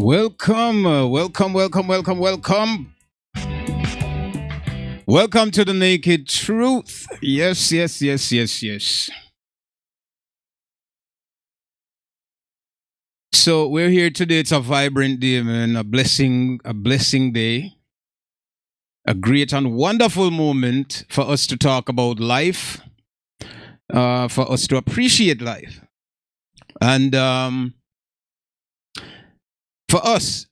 Welcome. Welcome to the Naked Truth. Yes. So we're here today. It's a vibrant day, man. A blessing day. A great and wonderful moment for us to talk about life, for us to appreciate life. And for us,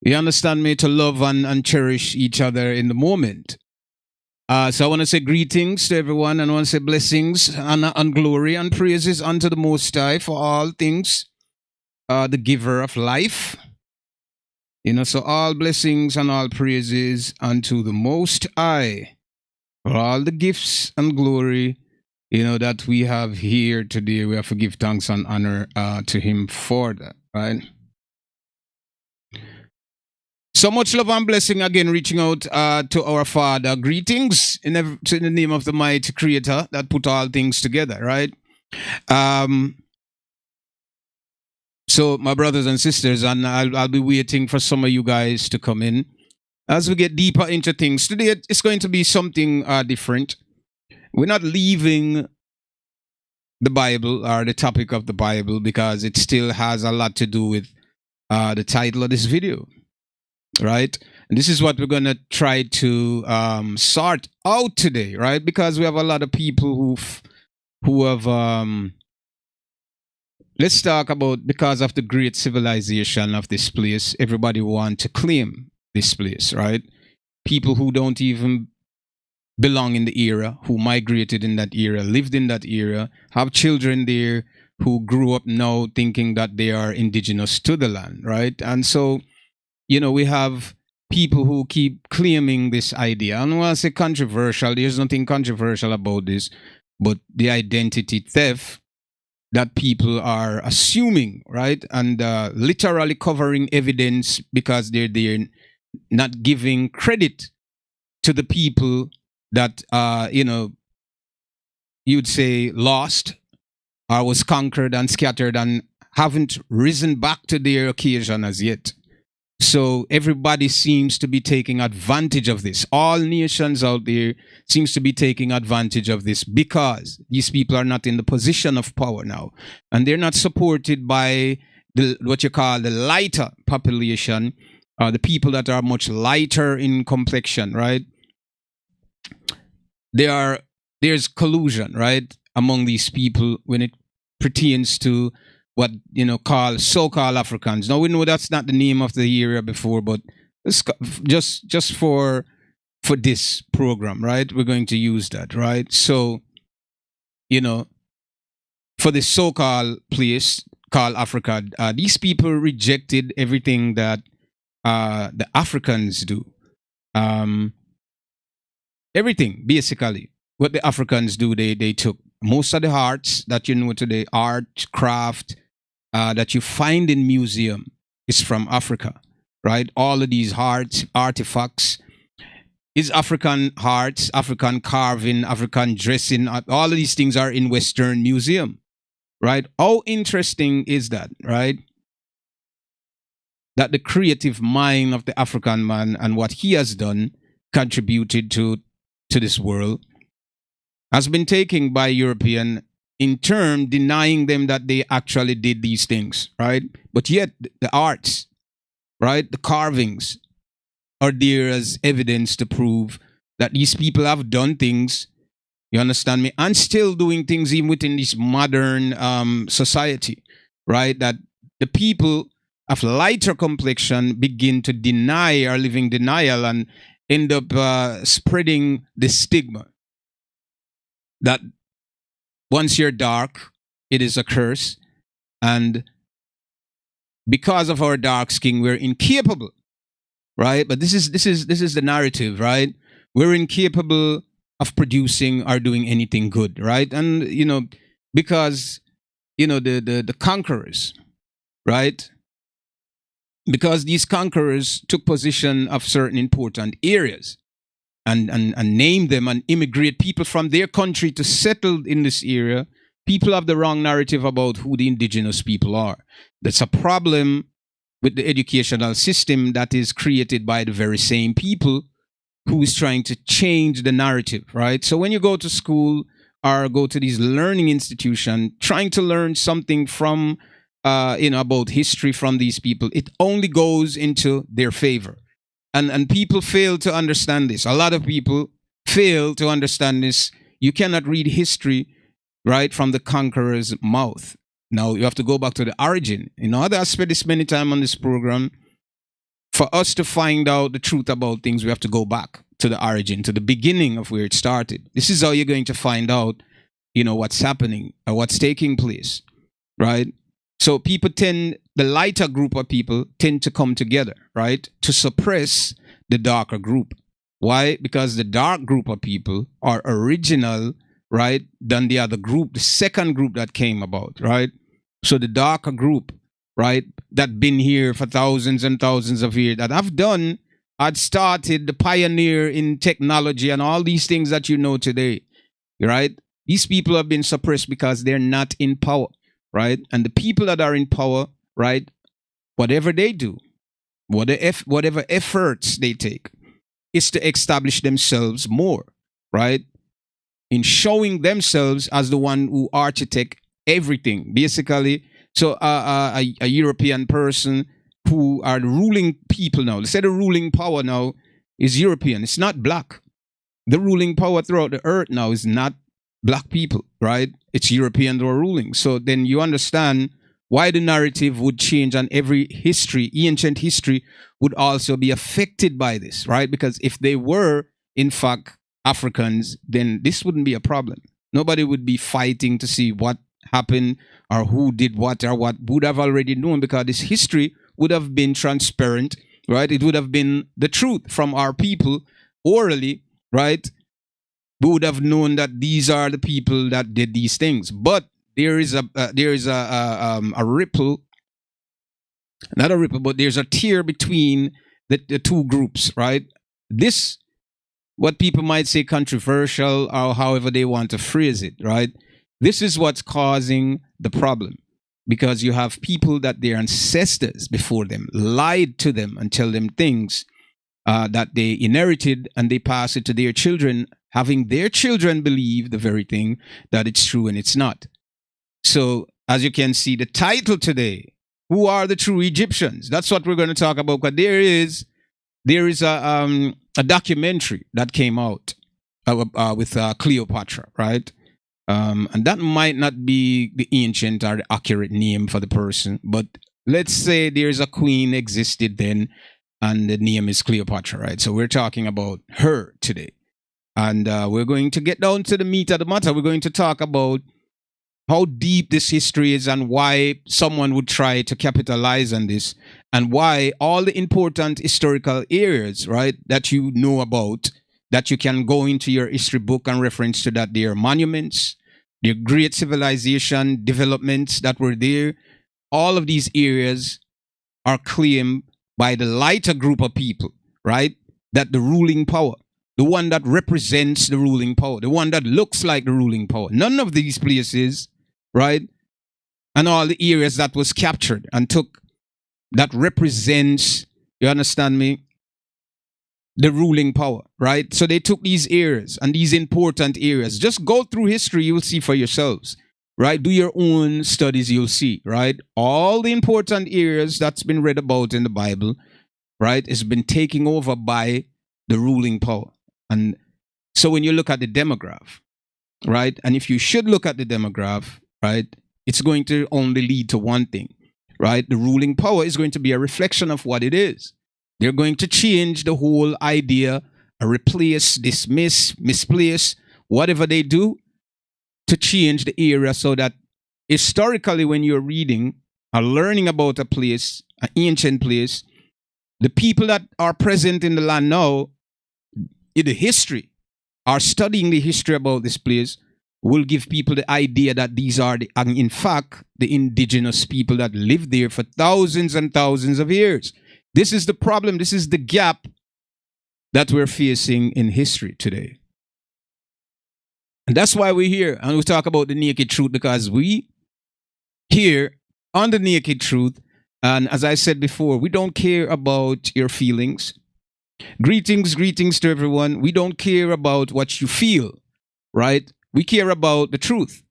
you understand me, to love and cherish each other in the moment. So I want to say greetings to everyone, and I want to say blessings and glory and praises unto the Most High for all things, the giver of life. So all blessings and all praises unto the Most High for all the gifts and glory, that we have here today. We have to give thanks and honor to Him for that, right? So much love and blessing again, reaching out to our Father. Greetings in the name of the mighty Creator that put all things together, right? So my brothers and sisters, and I'll be waiting for some of you guys to come in as we get deeper into things. Today it's going to be something different. We're not leaving the Bible or the topic of the Bible because it still has a lot to do with the title of this video. Right, and this is what we're gonna try to sort out today, right? Because we have a lot of people who have let's talk about, because of the great civilization of this place, everybody want to claim this place, right? People who don't even belong in the era, who migrated in that era, lived in that era, have children there who grew up now thinking that they are indigenous to the land, right? And so we have people who keep claiming this idea. I don't want to say controversial. There's nothing controversial about this, but the identity theft that people are assuming, right? And literally covering evidence because they're not giving credit to the people that, you'd say lost or was conquered and scattered and haven't risen back to their occasion as yet. So everybody seems to be taking advantage of this. All nations out there seems to be taking advantage of this because these people are not in the position of power now. And they're not supported by what you call the lighter population, the people that are much lighter in complexion, right? There's collusion, right, among these people when it pertains to what so-called Africans. Now we know that's not the name of the area before, but it's just for this program, right? We're going to use that, right? So, for this so-called place called Africa, these people rejected everything that the Africans do. Everything basically what the Africans do, they took most of the arts that today, art, craft, that you find in museum is from Africa, right? All of these artifacts is African arts, African carving, African dressing. All of these things are in Western museum, right? How interesting is that, right? That the creative mind of the African man and what he has done contributed to this world has been taken by European, in turn denying them that they actually did these things, right? But yet the arts, right, the carvings are there as evidence to prove that these people have done things, you understand me, and still doing things even within this modern society, right? That the people of lighter complexion begin to deny or live in denial and end up spreading the stigma that once you're dark, it is a curse. And because of our dark skin, we're incapable, right? But this is the narrative, right? We're incapable of producing or doing anything good, right? And because the conquerors, right? Because these conquerors took possession of certain important areas and name them and immigrate people from their country to settle in this area, people have the wrong narrative about who the indigenous people are. That's a problem with the educational system that is created by the very same people who is trying to change the narrative, right? So when you go to school or go to these learning institution, trying to learn something from, about history from these people, it only goes into their favor. And people fail to understand this. A lot of people fail to understand this. You cannot read history, right, from the conqueror's mouth. Now you have to go back to the origin. I've spent this many time on this program. For us to find out the truth about things, we have to go back to the origin, to the beginning of where it started. This is how you're going to find out, what's happening or what's taking place, right? So the lighter group of people tend to come together, right, to suppress the darker group. Why? Because the dark group of people are original, right, than the other group, the second group that came about, right? So the darker group, right, that been here for thousands and thousands of years, that I'd started the pioneer in technology and all these things that you know today, right? These people have been suppressed because they're not in power, right? And the people that are in power, right, whatever they do, whatever efforts they take, is to establish themselves more, right? In showing themselves as the one who architect everything, basically. So a European person who are the ruling people now, let's say the ruling power now is European. It's not black. The ruling power throughout the earth now is not black people, right? It's Europeans who are ruling. So then you understand why the narrative would change, and every history, ancient history, would also be affected by this, right? Because if they were, in fact, Africans, then this wouldn't be a problem. Nobody would be fighting to see what happened or who did what or what would have already known, because this history would have been transparent, right? It would have been the truth from our people orally, right? We would have known that these are the people that did these things. But there is a ripple, not a ripple, but there's a tier between the two groups, right? This, what people might say controversial or however they want to phrase it, right? This is what's causing the problem, because you have people that their ancestors before them lied to them and tell them things that they inherited, and they pass it to their children, having their children believe the very thing that it's true and it's not. So as you can see, the title today, who are the true Egyptians? That's what we're going to talk about. But there is a documentary that came out with Cleopatra, right? And that might not be the ancient or the accurate name for the person, but let's say there's a queen existed then, and the name is Cleopatra, right? So we're talking about her today. And we're going to get down to the meat of the matter. We're going to talk about how deep this history is and why someone would try to capitalize on this, and why all the important historical areas, right, that you know about, that you can go into your history book and reference to, that there are monuments, there are great civilization developments that were there. All of these areas are claimed by the lighter group of people, right? That the ruling power, the one that represents the ruling power, the one that looks like the ruling power. None of these places, right, and all the areas that was captured and took, that represents, you understand me, the ruling power, right? So they took these areas and these important areas. Just go through history, you'll see for yourselves, right? Do your own studies, you'll see, right? All the important areas that's been read about in the Bible, right, has been taken over by the ruling power. And so when you look at the demograph, right, and if you should look at the demograph, right, it's going to only lead to one thing, right? The ruling power is going to be a reflection of what it is. They're going to change the whole idea, replace, dismiss, misplace, whatever they do, to change the area, so that historically when you're reading or learning about a place, an ancient place, the people that are present in the land now, in the history, are studying the history about this place, will give people the idea that these are, in fact, the indigenous people that lived there for thousands and thousands of years. This is the problem. This is the gap that we're facing in history today. And that's why we're here and we talk about the naked truth, because we here on the naked truth And as I said before, we don't care about your feelings. Greetings, greetings to everyone. We don't care about what you feel, right? We care about the truth.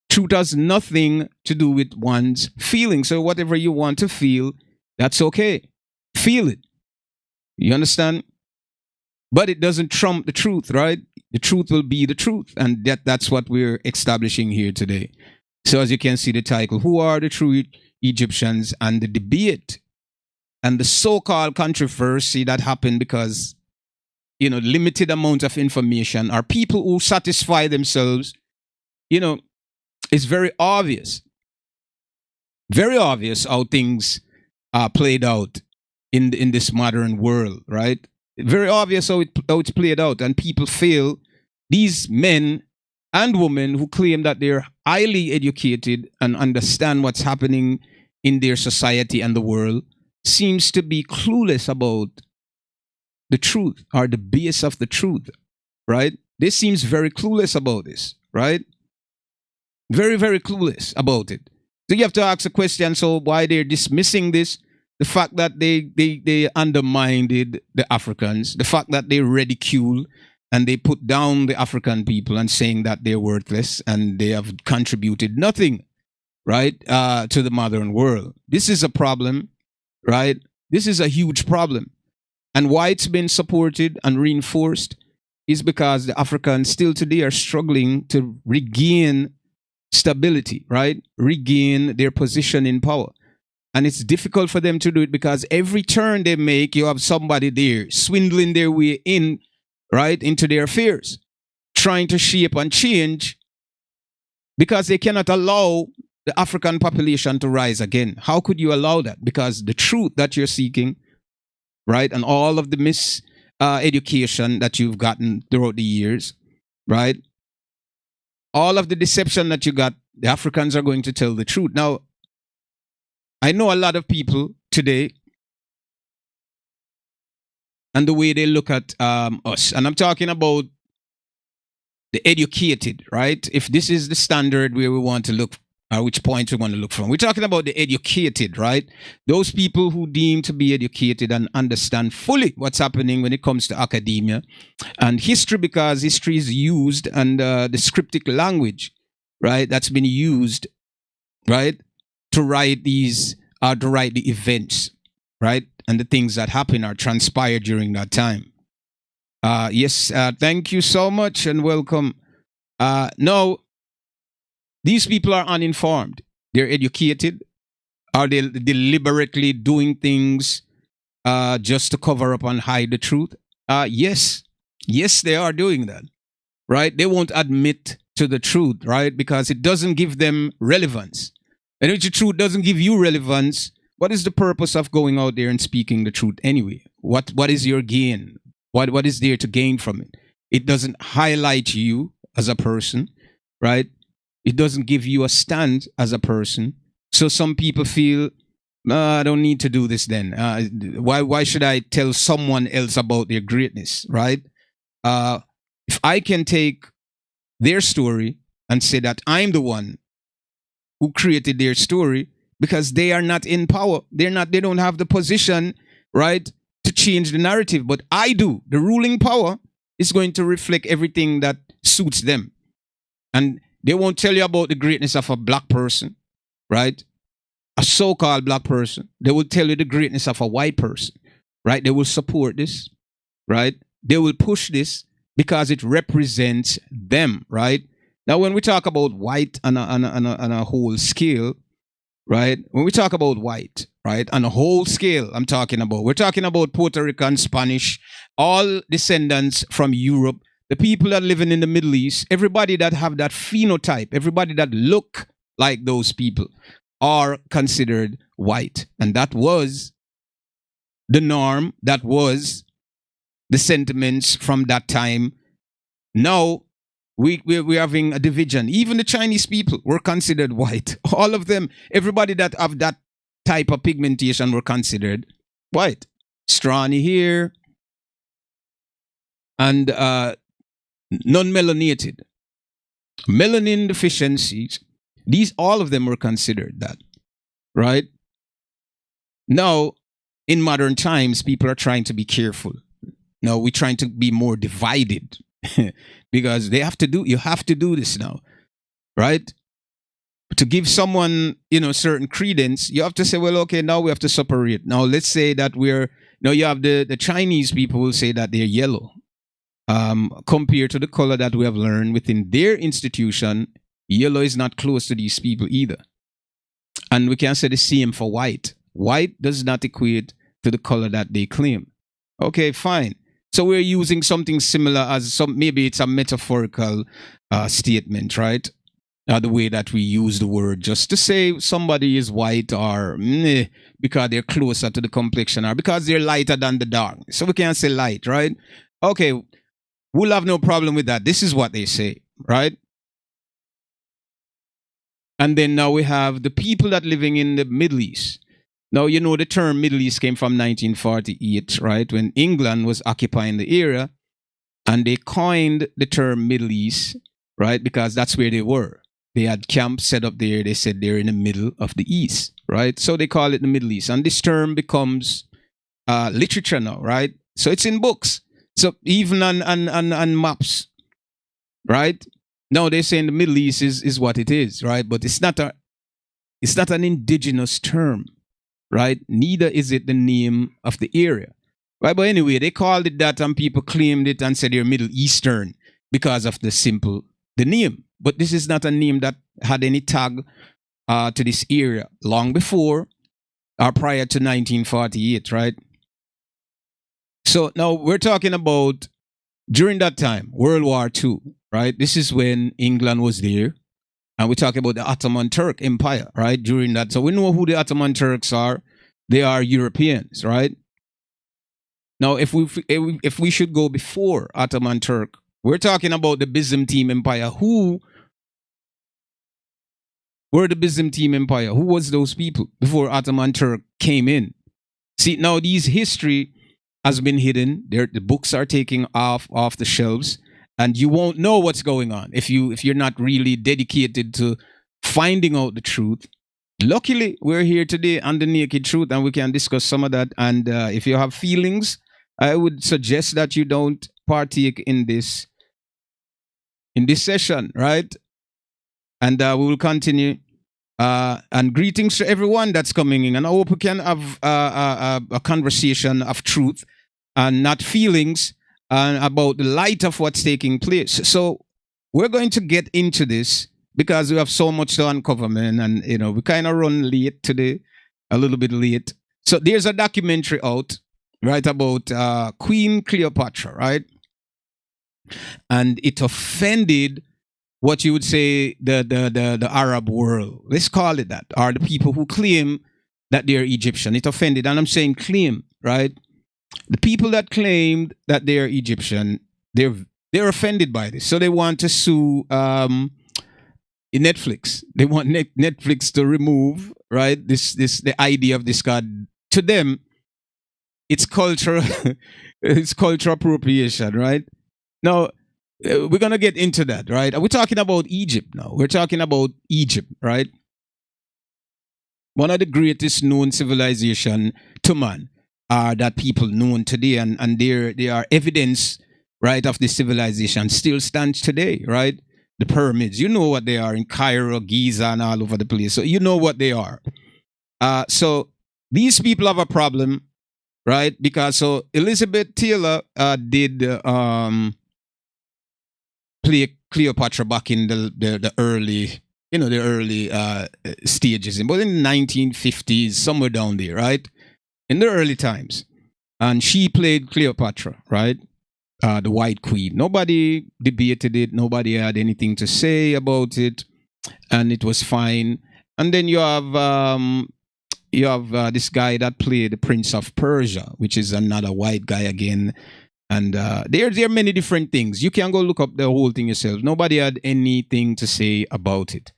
Truth has nothing to do with one's feelings. So whatever you want to feel, that's okay. Feel it. You understand? But it doesn't trump the truth, right? The truth will be the truth. And that's what we're establishing here today. So as you can see the title, who are the true Egyptians? And the debate and the so-called controversy that happened because, limited amount of information are people who satisfy themselves, it's very obvious how things are played out in this modern world, right? Very obvious how it's played out, and people feel these men and women who claim that they're highly educated and understand what's happening in their society and the world seems to be clueless about the truth or the base of the truth, right? They seems very clueless about this, right? Very, very clueless about it. So you have to ask a question, so why they're dismissing this? The fact that they undermined the Africans, the fact that they ridicule and they put down the African people and saying that they're worthless and they have contributed nothing, right, to the modern world. This is a problem, right? This is a huge problem. And why it's been supported and reinforced is because the Africans still today are struggling to regain stability, right? Regain their position in power. And it's difficult for them to do it because every turn they make, you have somebody there swindling their way in, right, into their affairs, trying to shape and change because they cannot allow the African population to rise again. How could you allow that? Because the truth that you're seeking, right, and all of the miseducation that you've gotten throughout the years, right, all of the deception that you got, the Africans are going to tell the truth. Now, I know a lot of people today and the way they look at us. And I'm talking about the educated, right? If this is the standard where we want to look, or which point we want to look from. We're talking about the educated, right? Those people who deem to be educated and understand fully what's happening when it comes to academia and history, because history is used and the scriptic language, right? That's been used, right? To write these, to write the events, right? And the things that happen or transpire during that time. Yes, thank you so much and welcome. No, these people are uninformed. They're educated. Are they deliberately doing things just to cover up and hide the truth? Yes. Yes, they are doing that, right? They won't admit to the truth, right? Because it doesn't give them relevance. And if the truth doesn't give you relevance, what is the purpose of going out there and speaking the truth anyway? What is your gain? What is there to gain from it? It doesn't highlight you as a person, right? It doesn't give you a stand as a person. So some people feel, I don't need to do this then. Why should I tell someone else about their greatness, right? If I can take their story and say that I'm the one who created their story, because they are not in power. They don't have the position, right, to change the narrative. But I do. The ruling power is going to reflect everything that suits them. And they won't tell you about the greatness of a black person, right? A so-called black person. They will tell you the greatness of a white person, right? They will support this, right? They will push this because it represents them, right? Now, when we talk about white on a whole scale, right? When we talk about white, right, on a whole scale, we're talking about Puerto Rican, Spanish, all descendants from Europe, the people that live in the Middle East, everybody that have that phenotype, everybody that look like those people are considered white. And that was the norm. That was the sentiments from that time. Now, we're having a division. Even the Chinese people were considered white. All of them, everybody that have that type of pigmentation were considered white. Scrawny hair and non-melanated. Melanin deficiencies. All of them were considered that, right? Now, in modern times, people are trying to be careful. Now, we're trying to be more divided because you have to do this now, right? To give someone, certain credence, you have to say, well, okay, now we have to separate. Now, let's say that you have the Chinese people will say that they're yellow. Compared to the color that we have learned within their institution, yellow is not close to these people either. And we can say the same for white. White does not equate to the color that they claim. Okay, fine. So we're using something similar as maybe it's a metaphorical statement, right? The way that we use the word just to say somebody is white or because they're closer to the complexion or because they're lighter than the dark. So we can say light, right? Okay, we'll have no problem with that. This is what they say, right? And then now we have the people that living in the Middle East. Now, the term Middle East came from 1948, right? When England was occupying the area and they coined the term Middle East, right? Because that's where they were. They had camps set up there. They said they're in the middle of the East, right? So they call it the Middle East. And this term becomes literature now, right? So it's in books. So even on maps, right? Now they're saying the Middle East is what it is, right? But it's not an indigenous term, right? Neither is it the name of the area, right? But anyway, they called it that and people claimed it and said they're Middle Eastern because of the name. But this is not a name that had any tag to this area long before or prior to 1948, right? So now we're talking about during that time, World War II, right? This is when England was there. And we're talking about the Ottoman Turk Empire, right? During that. So we know who the Ottoman Turks are. They are Europeans, right? Now, if we should go before Ottoman Turk, we're talking about the Byzantine Empire. Who were the Byzantine Empire? Who was those people before Ottoman Turk came in? See, now these history has been hidden. The books are taking off the shelves, and you won't know what's going on if you're not really dedicated to finding out the truth. Luckily, we're here today on The Naked Truth, and we can discuss some of that. And if you have feelings, I would suggest that you don't partake in this session, right? And we will continue. And greetings to everyone that's coming in. And I hope we can have a conversation of truth and not feelings about the light of what's taking place. So we're going to get into this because we have so much to uncover, man. And, we kind of run late today, a little bit late. So there's a documentary out, right, about Queen Cleopatra, right? And it offended what you would say the Arab world. Let's call it that. Are the people who claim that they're Egyptian. It offended. And I'm saying claim, right? The people that claimed that they're Egyptian, they're offended by this. So they want to sue Netflix. They want Netflix to remove, right, the idea of this god. To them, it's cultural it's cultural appropriation, right? Now, we're going to get into that, right? We're talking about Egypt now. We're talking about Egypt, right? One of the greatest known civilization to man are that people known today, and there are evidence, right, of this civilization still stands today, right? The pyramids, you know what they are in Cairo, Giza, and all over the place. So you know what they are. So these people have a problem, right? Because so Elizabeth Taylor did play Cleopatra back in the early, the early stages, but in the 1950s, somewhere down there, right? In the early times. And she played Cleopatra, right? The White Queen. Nobody debated it. Nobody had anything to say about it. And it was fine. And then you have this guy that played the Prince of Persia, which is another white guy again. And there are many different things. You can go look up the whole thing yourself. Nobody had anything to say about it.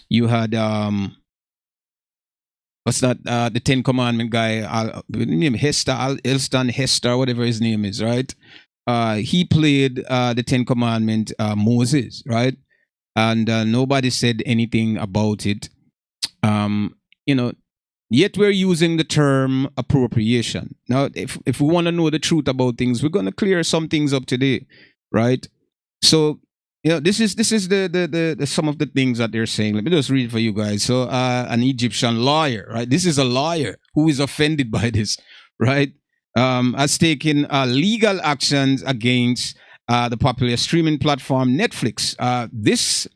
You had what's that? The Ten Commandment guy, name Elston Hester, whatever his name is, right? He played the Ten Commandment Moses, right? And nobody said anything about it. Yet we're using the term appropriation. Now, if we want to know the truth about things, we're going to clear some things up today, right? So, this is the some of the things that they're saying. Let me just read for you guys. So, an Egyptian lawyer, right? This is a lawyer who is offended by this, right? Has taken legal actions against the popular streaming platform Netflix. This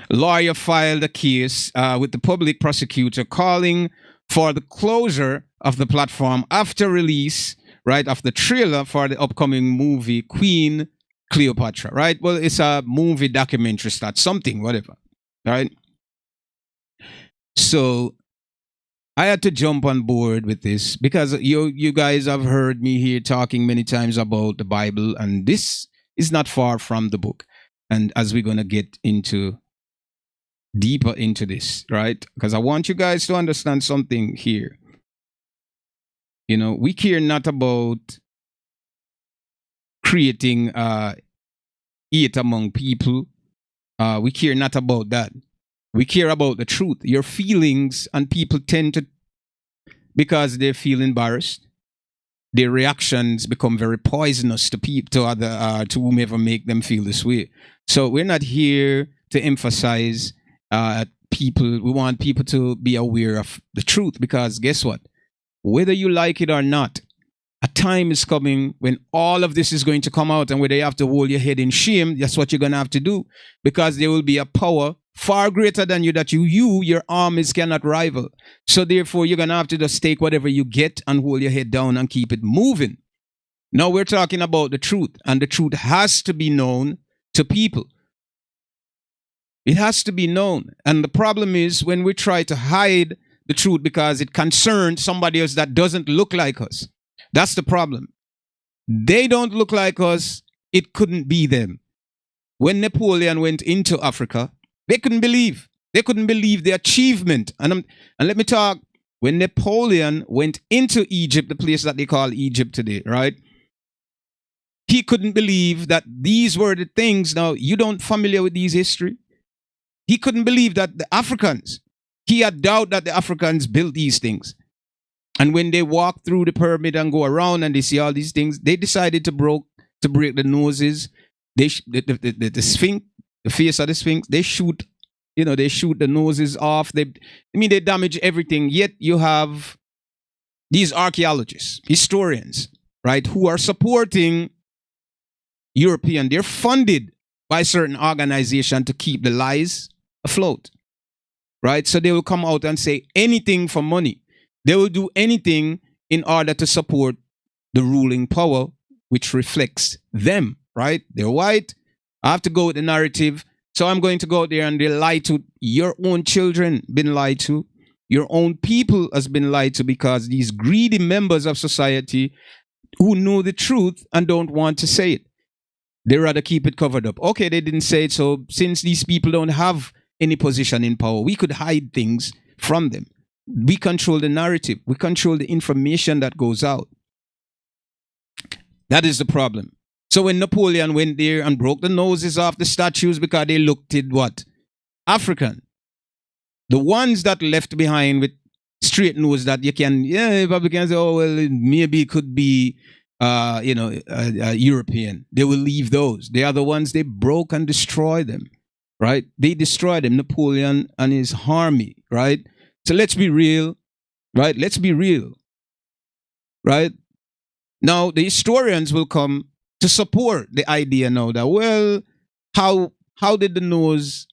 lawyer filed a case with the public prosecutor calling for the closure of the platform after release, right, of the trailer for the upcoming movie Queen Cleopatra, right? Well, it's a movie documentary start, something, whatever, right? So I had to jump on board with this because you guys have heard me here talking many times about the Bible, and this is not far from the book. And as we're going to get into deeper into this, right? Because I want you guys to understand something here. We care not about creating hate among people. We care not about that. We care about the truth. Your feelings, and people tend to, because they feel embarrassed, their reactions become very poisonous to people, to whomever make them feel this way. So we're not here to emphasize people. We want people to be aware of the truth, because guess what? Whether you like it or not, a time is coming when all of this is going to come out, and whether you have to hold your head in shame, that's what you're going to have to do, because there will be a power far greater than you that your armies cannot rival. So therefore, you're going to have to just take whatever you get and hold your head down and keep it moving. Now we're talking about the truth, and the truth has to be known to people. It has to be known. And the problem is when we try to hide the truth because it concerns somebody else that doesn't look like us. That's the problem. They don't look like us. It couldn't be them. When Napoleon went into Africa, they couldn't believe. They couldn't believe the achievement. And let me talk. When Napoleon went into Egypt, the place that they call Egypt today, right? He couldn't believe that these were the things. Now, you don't familiar with these history. He couldn't believe that the Africans, he had doubt that the Africans built these things. And when they walk through the pyramid and go around and they see all these things, they decided to break the noses. The Sphinx, the face of the Sphinx, they shoot the noses off. They damage everything. Yet you have these archaeologists, historians, right, who are supporting European. They're funded by certain organization to keep the lies afloat, right? So they will come out and say anything for money. They will do anything in order to support the ruling power, which reflects them, right? They're white. I have to go with the narrative. So I'm going to go out there and they lie to your own children, been lied to. Your own people has been lied to because these greedy members of society who know the truth and don't want to say it. They rather keep it covered up. Okay, they didn't say it. So since these people don't have any position in power, we could hide things from them. We control the narrative. We control the information that goes out. That is the problem. So when Napoleon went there and broke the noses off the statues because they looked at what? African. The ones that left behind with straight nose that you can, people can say, oh, well, maybe it could be, European. They will leave those. They are the ones they broke and destroyed them, right? They destroyed them, Napoleon and his army, right? So let's be real, right? Let's be real, right? Now, the historians will come to support the idea now that, well, how did the nose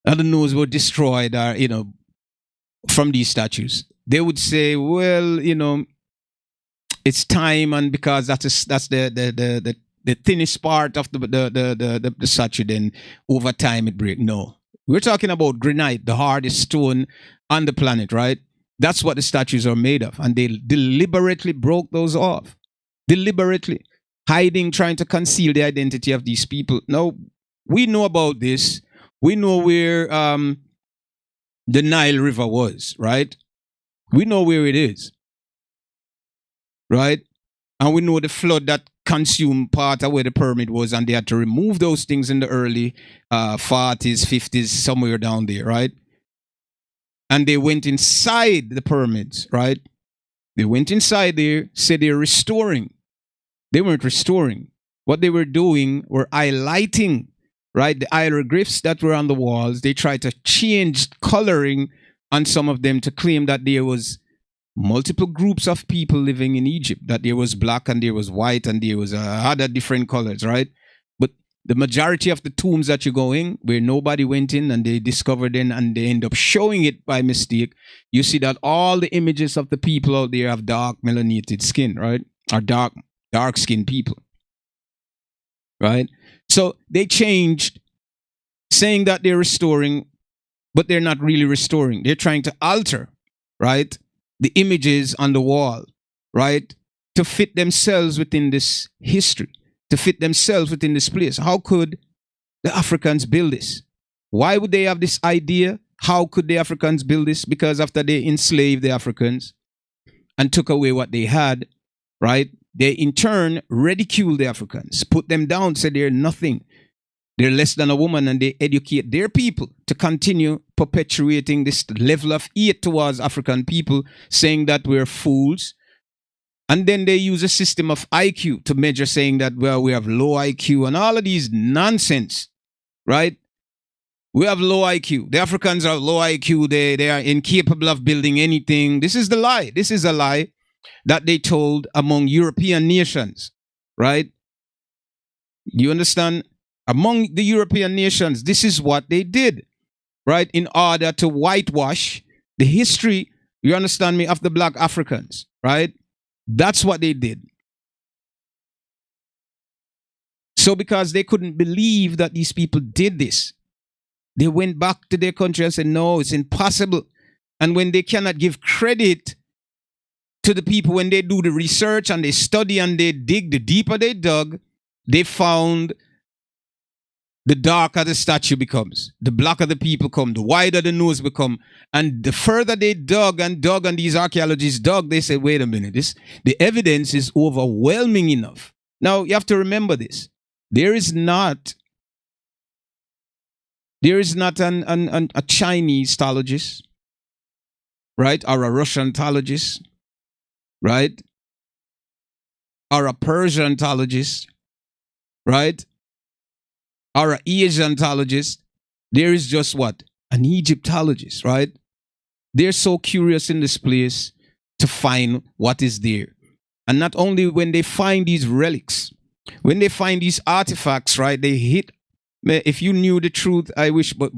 were destroyed or, from these statues? They would say, well, it's time, and because that's the thinnest part of the statue, then over time it breaks. No. We're talking about granite, the hardest stone on the planet, right? That's what the statues are made of. And they deliberately broke those off. Deliberately. Hiding, trying to conceal the identity of these people. Now, we know about this. We know where the Nile River was, right? We know where it is, right? And we know the flood that consumed part of where the pyramid was, and they had to remove those things in the early 40s, 50s, somewhere down there, right? And they went inside the pyramids, right? They went inside there, said they're restoring. They weren't restoring. What they were doing were highlighting, right? The hieroglyphs that were on the walls. They tried to change coloring on some of them to claim that there was multiple groups of people living in Egypt, that there was black and there was white and there was other different colors, right? But the majority of the tombs that you go in, where nobody went in and they discovered it and they end up showing it by mistake, you see that all the images of the people out there have dark melanated skin, right? Or dark skinned people, right? So they changed, saying that they're restoring, but they're not really restoring. They're trying to alter, right, the images on the wall, right, to fit themselves within this history, to fit themselves within this place. How could the Africans build this? Why would they have this idea? How could the Africans build this? Because after they enslaved the Africans and took away what they had, right, they in turn ridiculed the Africans, put them down, said they're nothing. They're less than a woman, and they educate their people to continue perpetuating this level of hate towards African people, saying that we're fools. And then they use a system of IQ to measure, saying that, well, we have low IQ and all of these nonsense, right? We have low IQ. The Africans are low IQ. They are incapable of building anything. This is the lie. This is a lie that they told among European nations, right? You understand? Among the European nations, this is what they did, right? In order to whitewash the history, you understand me, of the black Africans, right? That's what they did. So because they couldn't believe that these people did this, they went back to their country and said, no, it's impossible. And when they cannot give credit to the people, when they do the research and they study and they dig, the deeper they dug, they found the darker the statue becomes, the blacker the people come, the wider the nose become. And the further they dug and these archaeologists dug, they said, wait a minute, the evidence is overwhelming enough. Now, you have to remember this. There is not a Chinese ontologist, right? Or a Russian ontologist, right? Or a Persian ontologist, right? Or an Asian ontologist. There is just what? An Egyptologist, right? They're so curious in this place to find what is there. And not only when they find these relics, when they find these artifacts, right, they hit. If you knew the truth, I wish, but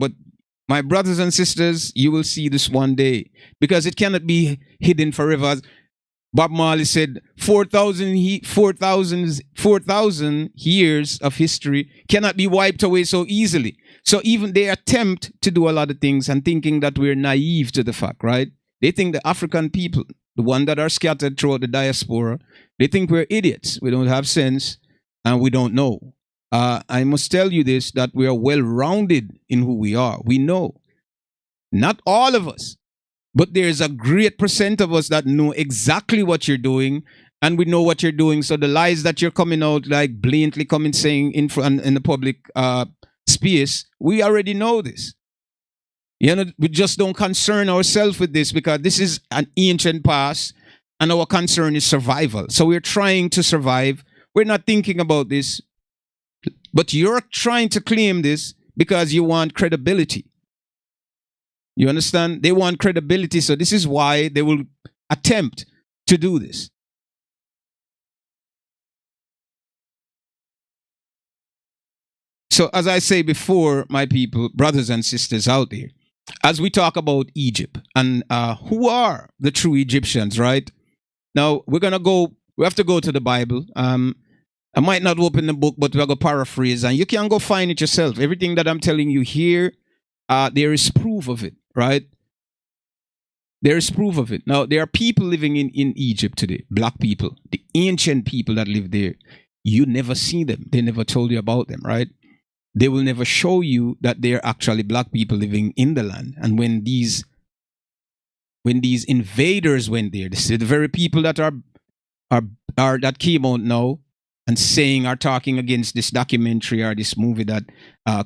my brothers and sisters, you will see this one day, because it cannot be hidden forever. Bob Marley said 4,000 years of history cannot be wiped away so easily. So even they attempt to do a lot of things and thinking that we're naive to the fact, right? They think the African people, the ones that are scattered throughout the diaspora, they think we're idiots. We don't have sense and we don't know. I must tell you this, that we are well-rounded in who we are. We know. Not all of us. But there's a great percent of us that know exactly what you're doing, and we know what you're doing. So the lies that you're coming out, like blatantly coming saying in the public space, we already know this. You know, we just don't concern ourselves with this because this is an ancient past, and our concern is survival. So we're trying to survive. We're not thinking about this, but you're trying to claim this because you want credibility. You understand? They want credibility, so this is why they will attempt to do this. So as I say before, my people, brothers and sisters out there, as we talk about Egypt and who are the true Egyptians, right? Now, we have to go to the Bible. I might not open the book, but we're going to paraphrase, and you can go find it yourself. Everything that I'm telling you here, there is proof of it. Right? There is proof of it. Now, there are people living in Egypt today, black people, the ancient people that live there. You never see them. They never told you about them, right? They will never show you that they're actually black people living in the land. And when these invaders went there, this is the very people that are that came out now and are talking against this documentary or this movie that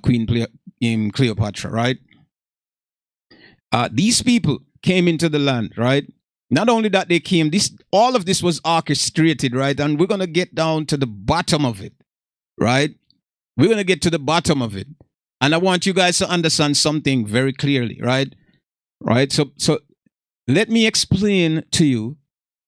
Queen Cleopatra, right? these people came into the land, right? Not only that they came, all of this was orchestrated, right? And we're going to get down to the bottom of it, right? We're going to get to the bottom of it. And I want you guys to understand something very clearly, right? Right? So let me explain to you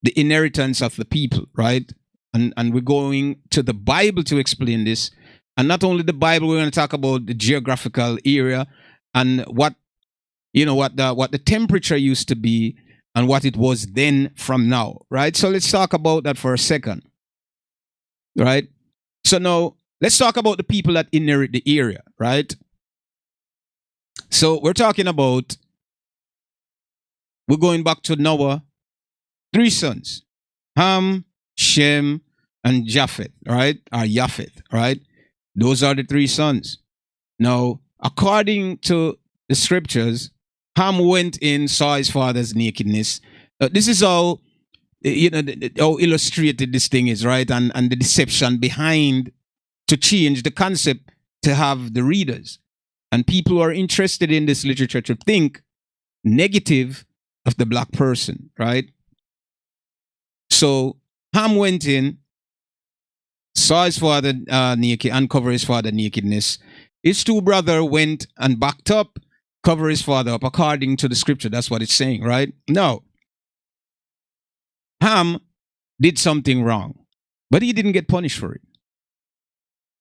the inheritance of the people, right? And we're going to the Bible to explain this. And not only the Bible, we're going to talk about the geographical area and what the temperature used to be and what it was then from now, right? So let's talk about that for a second, right? So now let's talk about the people that inherit the area, right? So we're going back to Noah, 3 sons, Ham, Shem, and Japheth, right? Or Japheth, right? Those are the 3 sons. Now, according to the scriptures, Ham went in, saw his father's nakedness. This is how, how illustrated this thing is, right? And the deception behind to change the concept to have the readers and people who are interested in this literature to think negative of the black person, right? So Ham went in, saw his father naked, uncover his father nakedness. His 2 brothers went and backed up, cover his father up, according to the scripture. That's what it's saying, right? Now, Ham did something wrong, but he didn't get punished for it.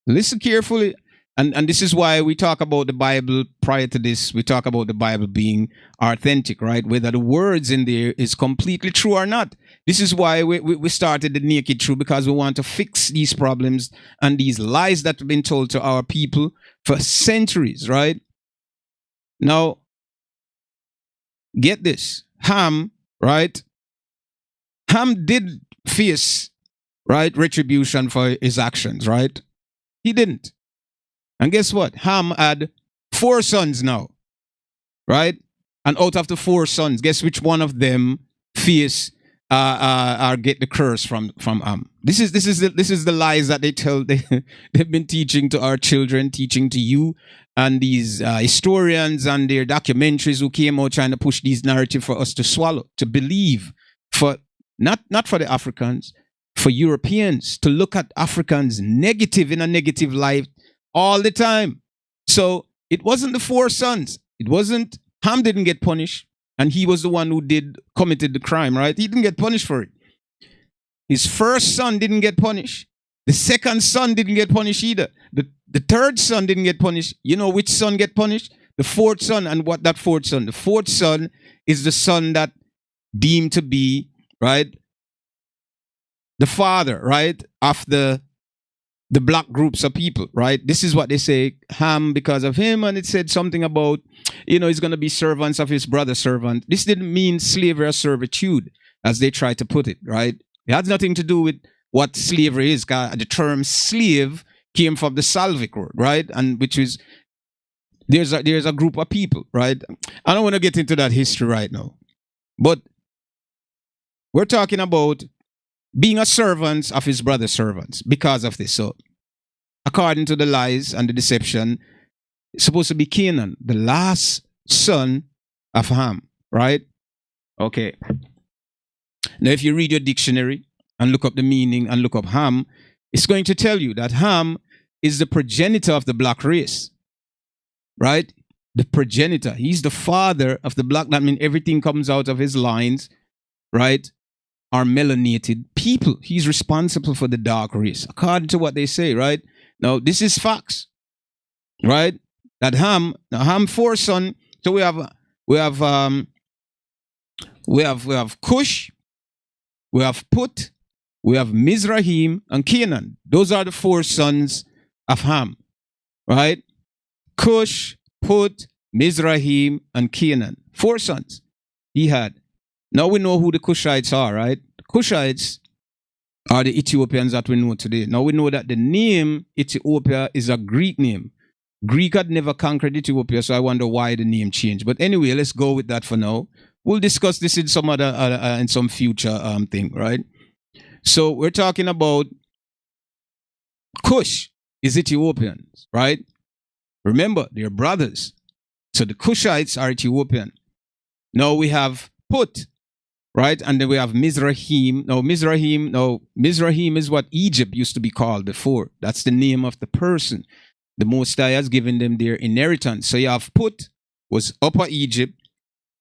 Listen carefully. And this is why we talk about the Bible. Prior to this, we talk about the Bible being authentic, right? Whether the words in there is completely true or not. This is why we started the Naked Truth, because we want to fix these problems and these lies that have been told to our people for centuries, right? Now, get this. Ham, right? Ham did face, right, retribution for his actions, right? He didn't. And guess what? Ham had 4 sons now, right? And out of the 4 sons, guess which one of them face or get the curse from Ham? This is the lies that they tell. They've been teaching to our children, teaching to you, and these historians and their documentaries who came out trying to push these narratives for us to swallow, to believe, for not for the Africans, for Europeans to look at Africans negative in a negative light all the time. So it wasn't the 4 sons. It wasn't, Ham didn't get punished, and he was the one who committed the crime, right? He didn't get punished for it. His first son didn't get punished. The second son didn't get punished either. The third son didn't get punished. You know which son get punished? The 4th son. And what that 4th son? The 4th son is the son that deemed to be, right, the father, right, of the black groups of people, right? This is what they say, Ham because of him, and it said something about, he's going to be servants of his brother's servant. This didn't mean slavery or servitude, as they try to put it, right? It has nothing to do with what slavery is. The term slave came from the Slavic word, right? And which is, there's a group of people, right? I don't want to get into that history right now, but we're talking about being a servant of his brother's servants because of this. So, according to the lies and the deception, it's supposed to be Canaan, the last son of Ham, right? Okay. Now, if you read your dictionary and look up the meaning and look up Ham, it's going to tell you that Ham is the progenitor of the black race, right? The progenitor. He's the father of the black. That means everything comes out of his lines, right? Are melanated people. He's responsible for the dark race, according to what they say, right? Now, this is facts, right? That Ham 4 son. So we have Cush, we have Put, we have Mizrahim, and Canaan. Those are the 4 sons of Ham, right? Cush, Put, Mizrahim, and Canaan. 4 sons he had. Now we know who the Cushites are, right? The Cushites are the Ethiopians that we know today. Now we know that the name Ethiopia is a Greek name. Greek had never conquered Ethiopia, so I wonder why the name changed. But anyway, let's go with that for now. We'll discuss this in some in some future thing, right? So we're talking about Cush is Ethiopians, right? Remember, they're brothers. So the Cushites are Ethiopian. Now we have Put, right? And then we have Mizrahim. Mizrahim is what Egypt used to be called before. That's the name of the person. The Most High has given them their inheritance. So you have Put, was Upper Egypt,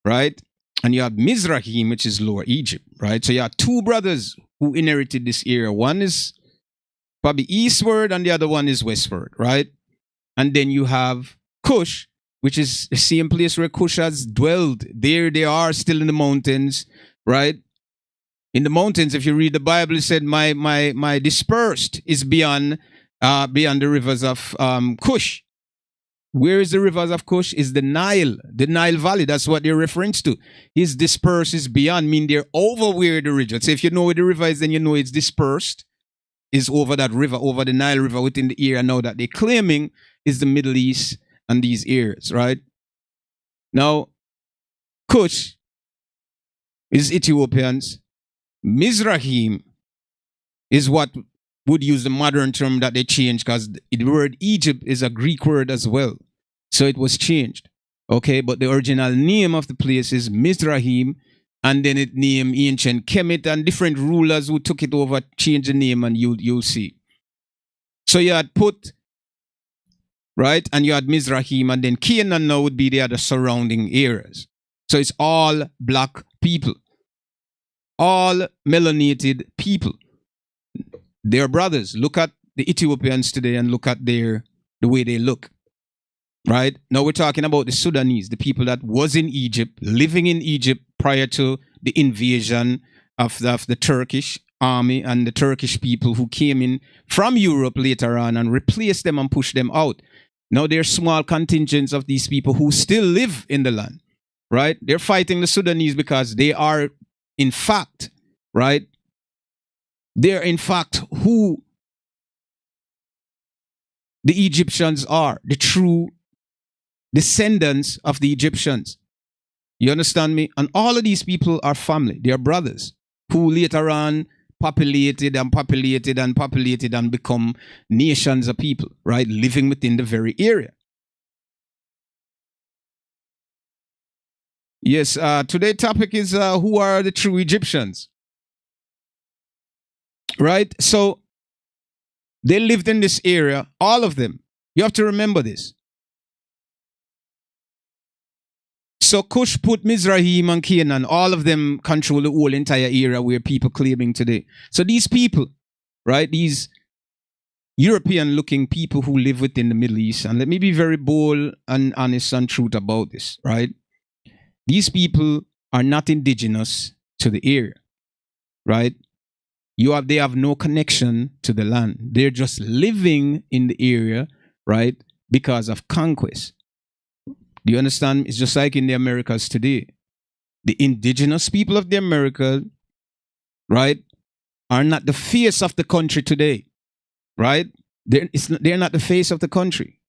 right? And you have Mizrahim, which is Lower Egypt, right? So you have two brothers who inherited this area. One is probably eastward and the other one is westward, right? And then you have Cush, which is the same place where Cush has dwelled. There they are still in the mountains, right? In the mountains, if you read the Bible, it said, my dispersed is beyond the rivers of Cush. Where is the rivers of Cush? Is the Nile Valley. That's what they're referring to. His dispersed is beyond, mean they're over where the river. So if you know where the river is, then you know it's dispersed. Is over that river, over the Nile River within the area now that they're claiming is the Middle East and these areas, right? Now, Cush is Ethiopians. Mizrahim is what would use the modern term that they changed because the word Egypt is a Greek word as well. So it was changed. Okay, but the original name of the place is Mizrahim, and then it named ancient Kemet, and different rulers who took it over changed the name, and you'll see. So you had Put, right? And you had Mizrahim, and then Canaan now would be the other surrounding areas. So it's all black people. All melanated people. They're brothers. Look at the Ethiopians today and look at the way they look. Right? Now we're talking about the Sudanese, the people that was in Egypt, living in Egypt prior to the invasion of the Turkish army and the Turkish people who came in from Europe later on and replaced them and pushed them out. Now there are small contingents of these people who still live in the land. Right? They're fighting the Sudanese because they are, in fact, right? They're in fact who the Egyptians are, the true descendants of the Egyptians. You understand me? And all of these people are family. They are brothers who later on populated and become nations of people, right? Living within the very area. Yes, today's topic is who are the true Egyptians? Right? So they lived in this area, all of them. You have to remember this. So Cush, Put, Mizrahim, and Canaan, all of them control the whole entire area where people claiming today. So these people, right, these European-looking people who live within the Middle East, and let me be very bold and honest and truth about this, right? These people are not indigenous to the area, right? They have no connection to the land. They're just living in the area, right, because of conquest. Do you understand? It's just like in the Americas today. The indigenous people of the Americas, right, are not the face of the country today, right? They're not the face of the country.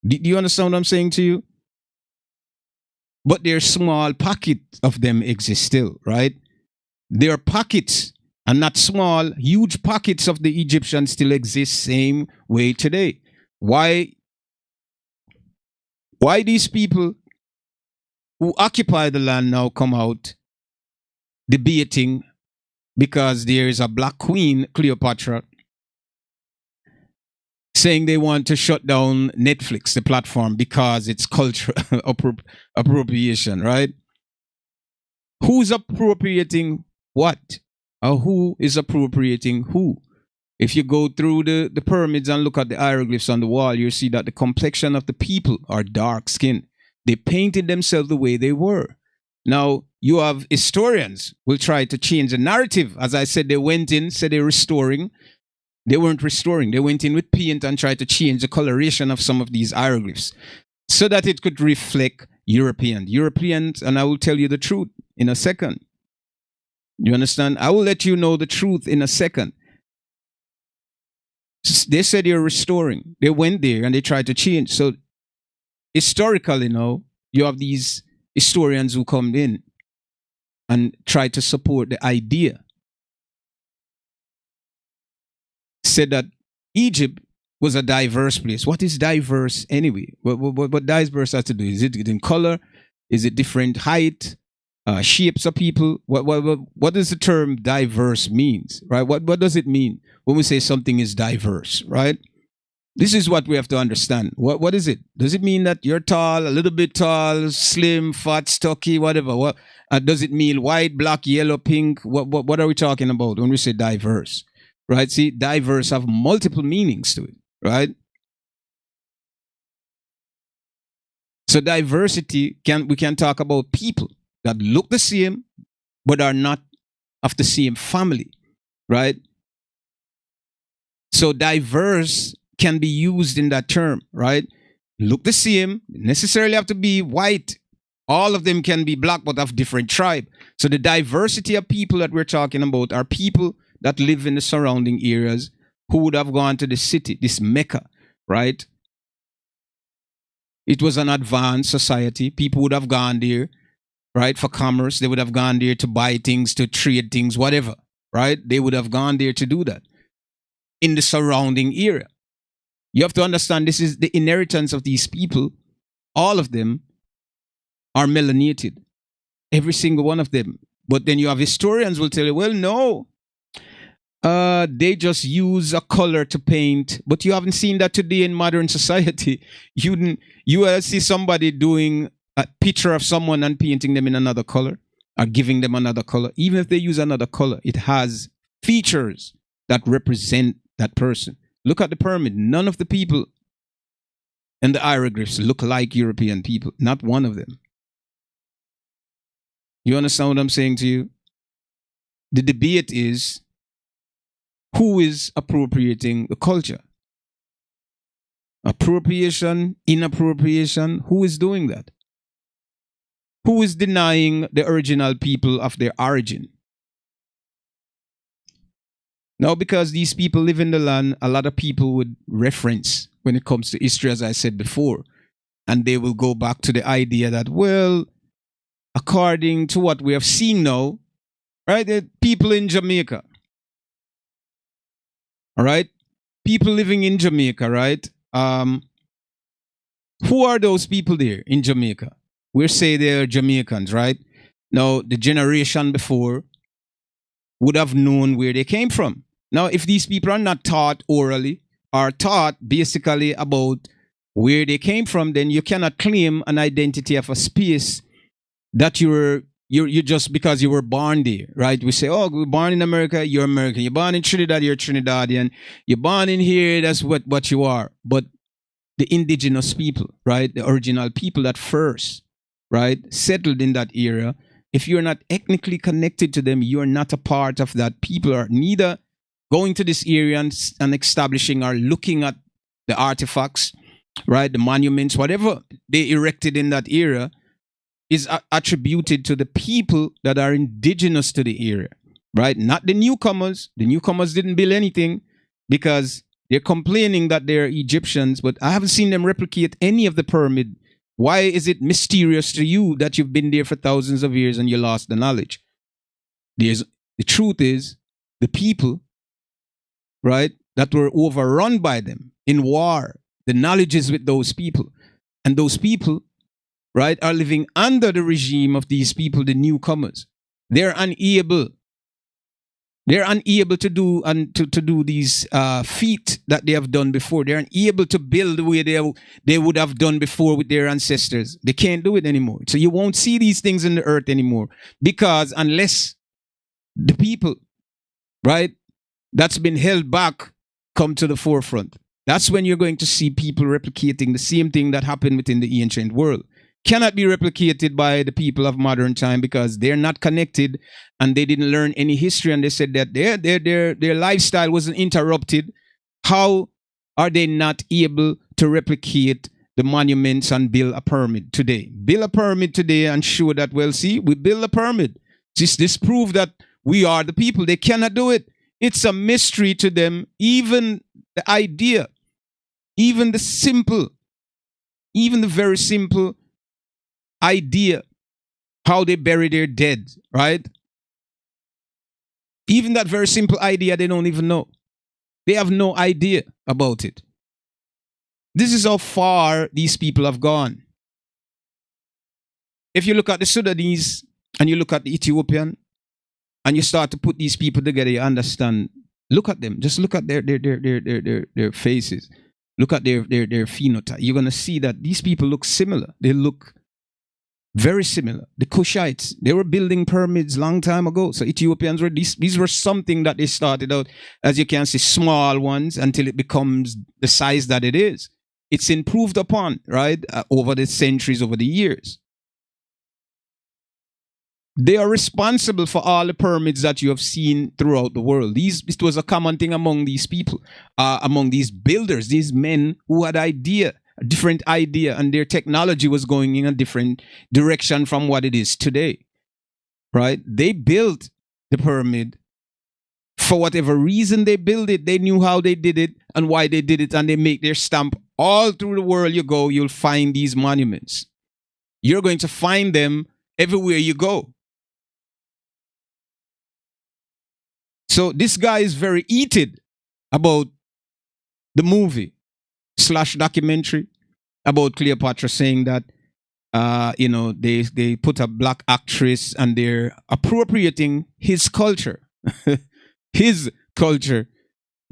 Do you understand what I'm saying to you? But there's small pockets of them exist still, right? There are pockets, and not small, huge pockets of the Egyptians still exist same way today. Why these people who occupy the land now come out debating because there is a black queen, Cleopatra, saying they want to shut down Netflix, the platform, because it's cultural appropriation, right? Who's appropriating what? Or who is appropriating who? If you go through the pyramids and look at the hieroglyphs on the wall, you see that the complexion of the people are dark skinned. They painted themselves the way they were. Now, you have historians will try to change the narrative. As I said, they went in, said they're restoring. They weren't restoring. They went in with paint and tried to change the coloration of some of these hieroglyphs so that it could reflect Europeans, and I will tell you the truth in a second. You understand? I will let you know the truth in a second. They said they're restoring. They went there and they tried to change. So historically now, you have these historians who come in and try to support the idea. Said that Egypt was a diverse place. What is diverse anyway? What diverse has to do? Is it in color? Is it different height? shapes of people. What does the term diverse means, right? What does it mean when we say something is diverse, right? This is what we have to understand. What is it? Does it mean that you're tall, a little bit tall, slim, fat, stocky, whatever? What does it mean? White, black, yellow, pink? What are we talking about when we say diverse? Right? See, diverse have multiple meanings to it, right? So diversity we can talk about people that look the same but are not of the same family, right? So diverse can be used in that term, right? Look the same, necessarily have to be white. All of them can be black, but of different tribe. So the diversity of people that we're talking about are people that live in the surrounding areas who would have gone to the city, this Mecca, right? It was an advanced society. People would have gone there, right, for commerce. They would have gone there to buy things, to trade things, whatever, right? They would have gone there to do that in the surrounding area. You have to understand this is the inheritance of these people. All of them are melanated. Every single one of them. But then you have historians will tell you, well, no. They just use a color to paint. But you haven't seen that today in modern society. You will see somebody doing a picture of someone and painting them in another color or giving them another color. Even if they use another color, it has features that represent that person. Look at the pyramid. None of the people in the hieroglyphs look like European people. Not one of them. You understand what I'm saying to you? The debate is who is appropriating the culture? Appropriation, inappropriation, who is doing that? Who is denying the original people of their origin? Now, because these people live in the land, a lot of people would reference when it comes to history, as I said before, and they will go back to the idea that, well, according to what we have seen now, right, the people in Jamaica, all right, people living in Jamaica, right, who are those people there in Jamaica? We say they're Jamaicans, right? Now, the generation before would have known where they came from. Now, if these people are not taught orally or taught basically about where they came from, then you cannot claim an identity of a space that you're just because you were born there, right? We say, oh, we're born in America, you're American. You're born in Trinidad, you're Trinidadian. You're born in here, that's what you are. But the indigenous people, right? The original people that first, right, settled in that area, if you're not ethnically connected to them, you're not a part of that people, or neither going to this area and establishing or looking at the artifacts, right, the monuments, whatever they erected in that area is attributed to the people that are indigenous to the area, right? Not the newcomers. The newcomers didn't build anything because they're complaining that they're Egyptians, but I haven't seen them replicate any of the pyramid. Why is it mysterious to you that you've been there for thousands of years and you lost the knowledge? The truth is, the people, right, that were overrun by them in war, the knowledge is with those people. And those people, right, are living under the regime of these people, the newcomers. They're unable to do to do these feat that they have done before. They're unable to build the way they would have done before with their ancestors. They can't do it anymore. So you won't see these things in the earth anymore, because unless the people, right, that's been held back come to the forefront, that's when you're going to see people replicating the same thing that happened within the ancient world. Cannot be replicated by the people of modern time because they're not connected and they didn't learn any history, and they said that their lifestyle wasn't interrupted. How are they not able to replicate the monuments and build a pyramid today? Build a pyramid today and show that, well, see, we build a pyramid. This proves that we are the people. They cannot do it. It's a mystery to them. Even the idea, even the very simple idea how they bury their dead, right? Even that very simple idea, they don't even know. They have no idea about it. This is how far these people have gone. If you look at the Sudanese and you look at the Ethiopian, and you start to put these people together, you understand. Look at them. Just look at their faces. Look at their phenotype. You're gonna see that these people look similar. They look very similar. The Kushites, they were building pyramids long time ago. So Ethiopians were these were something that they started out, as you can see, small ones until it becomes the size that it is. It's improved upon, right, over the centuries, over the years. They are responsible for all the pyramids that you have seen throughout the world. It was a common thing among these people, among these builders, these men who had a different idea, and their technology was going in a different direction from what it is today, right? They built the pyramid for whatever reason they built it. They knew how they did it and why they did it, and they make their stamp. All through the world you go, you'll find these monuments. You're going to find them everywhere you go. So this guy is very heated about the movie / documentary about Cleopatra, saying that they put a black actress and they're appropriating his culture. His culture.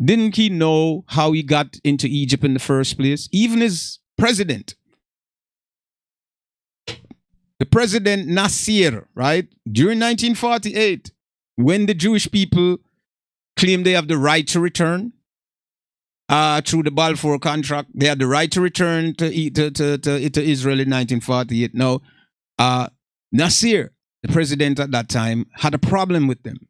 Didn't he know how he got into Egypt in the first place? Even his president, the president Nasser, right? During 1948, when the Jewish people claimed they have the right to return through the Balfour contract, they had the right to return to Israel in 1948. Now, Nasser, the president at that time, had a problem with them.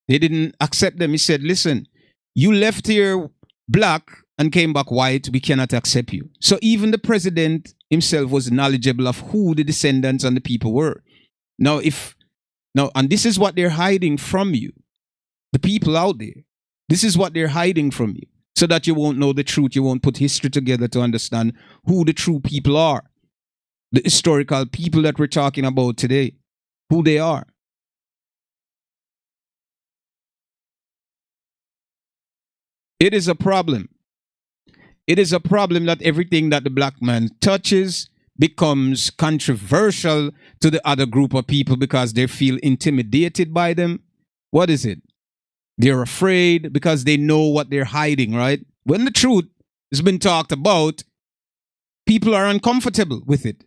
They didn't accept them. He said, listen, you left here black and came back white. We cannot accept you. So even the president himself was knowledgeable of who the descendants and the people were. Now, and this is what they're hiding from you, the people out there. This is what they're hiding from you, so that you won't know the truth. You won't put history together to understand who the true people are. The historical people that we're talking about today, who they are. It is a problem. It is a problem that everything that the black man touches becomes controversial to the other group of people because they feel intimidated by them. What is it? They're afraid because they know what they're hiding, right? When the truth has been talked about, people are uncomfortable with it.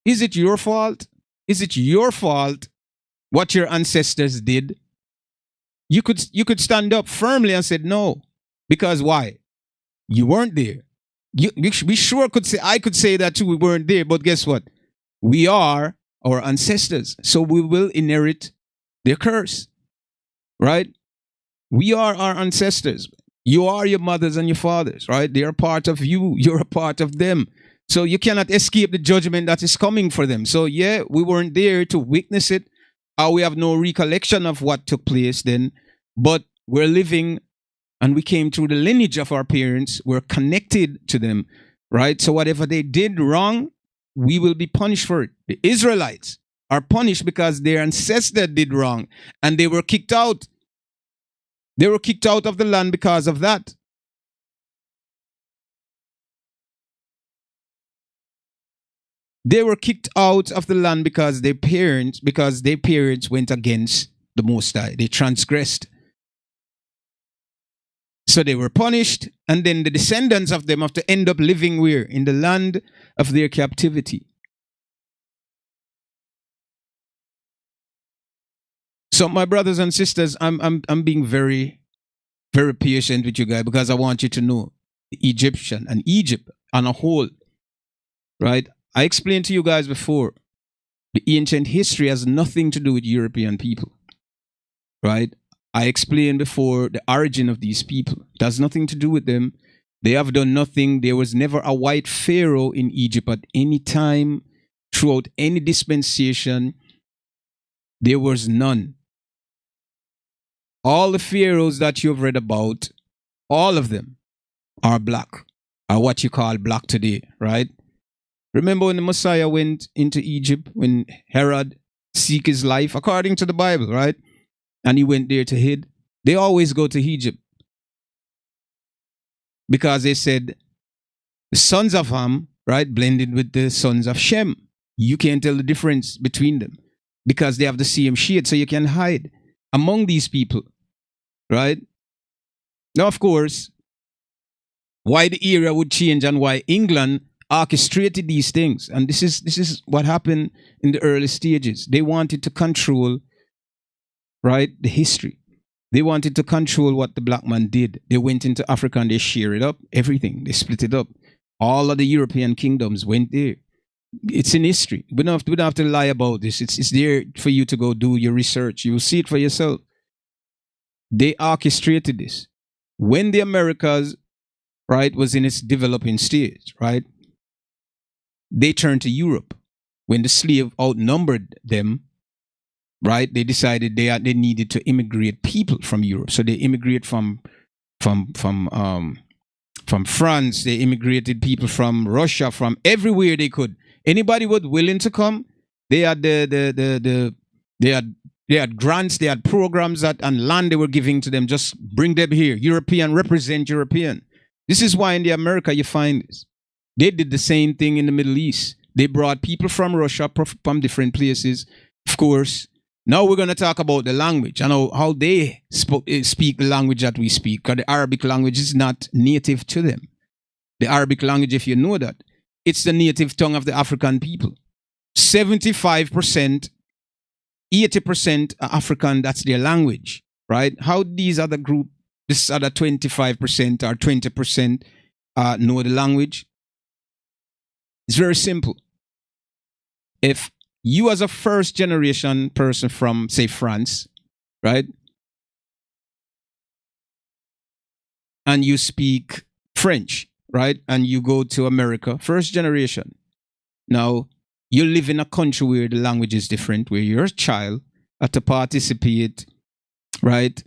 Is it your fault? Is it your fault what your ancestors did? You could stand up firmly and say no. Because why? You weren't there. We sure could say, I could say that too, we weren't there, but guess what? We are our ancestors. So we will inherit their curse. Right? We are our ancestors. You are your mothers and your fathers, right? They are part of you. You're a part of them. So you cannot escape the judgment that is coming for them. So yeah, we weren't there to witness it. We have no recollection of what took place then, but we're living and we came through the lineage of our parents. We're connected to them, right? So whatever they did wrong, we will be punished for it. The Israelites are punished because their ancestor did wrong and they were kicked out. They were kicked out of the land because of that. They were kicked out of the land because their parents went against the Most High. They transgressed. So they were punished, and then the descendants of them have to end up living where? In the land of their captivity. So my brothers and sisters, I'm being very, very patient with you guys because I want you to know the Egyptian and Egypt on a whole, right? I explained to you guys before, the ancient history has nothing to do with European people, right? I explained before the origin of these people. It has nothing to do with them. They have done nothing. There was never a white pharaoh in Egypt at any time throughout any dispensation. There was none. All the pharaohs that you've read about, all of them are black, are what you call black today, right? Remember when the Messiah went into Egypt, when Herod seek his life, according to the Bible, right? And he went there to hide. They always go to Egypt because they said the sons of Ham, right, blended with the sons of Shem. You can't tell the difference between them because they have the same shade, so you can hide among these people, right? Now, of course, why the era would change and why England orchestrated these things, and this is what happened in the early stages. They wanted to control, right, the history. They wanted to control what the black man did. They went into Africa and they share it up, everything. They split it up. All of the European kingdoms went there. It's in history. We don't have to lie about this. It's there for you to go do your research. You will see it for yourself. They orchestrated this. When the Americas, right, was in its developing stage, right, they turned to Europe. When the slave outnumbered them, right, they decided they needed to immigrate people from Europe. So they immigrate from France. They immigrated people from Russia, from everywhere they could. Anybody was willing to come. They had they had grants, they had programs and land they were giving to them. Just bring them here. European, represent European. This is why in the America you find this. They did the same thing in the Middle East. They brought people from Russia, from different places. Of course, now we're going to talk about the language and how they speak the language that we speak. Because the Arabic language is not native to them. The Arabic language, if you know that, it's the native tongue of the African people. 75%, 80% are African, that's their language, right? How these other group, this other 25% or 20% know the language? It's very simple. If you as a first generation person from, say, France, right? And you speak French, right? And you go to America, first generation. Now, you live in a country where the language is different, where you're a child, have to participate, right?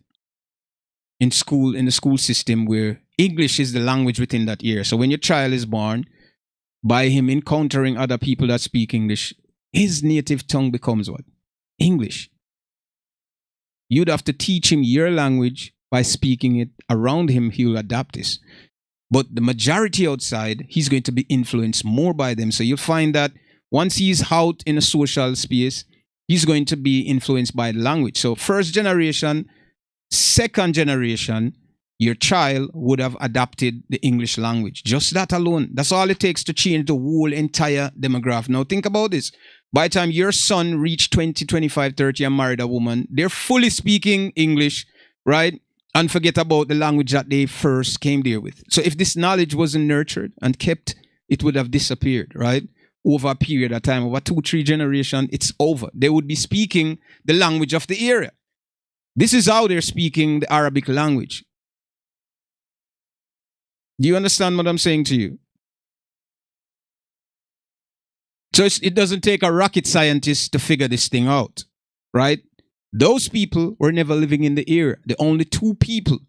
In school, in the school system where English is the language within that area. So when your child is born, by him encountering other people that speak English, his native tongue becomes what? English. You'd have to teach him your language by speaking it around him. He'll adapt this. But the majority outside, he's going to be influenced more by them. So you'll find that once he's out in a social space, he's going to be influenced by the language. So first generation, second generation, your child would have adapted the English language. Just that alone. That's all it takes to change the whole entire demographic. Now think about this. By the time your son reached 20, 25, 30 and married a woman, they're fully speaking English, right? And forget about the language that they first came there with. So if this knowledge wasn't nurtured and kept, it would have disappeared, right? Over a period of time, over 2-3 generations, it's over. They would be speaking the language of the area. This is how they're speaking the Arabic language. Do you understand what I'm saying to you? So it doesn't take a rocket scientist to figure this thing out, right? Those people were never living in the area. The only two people,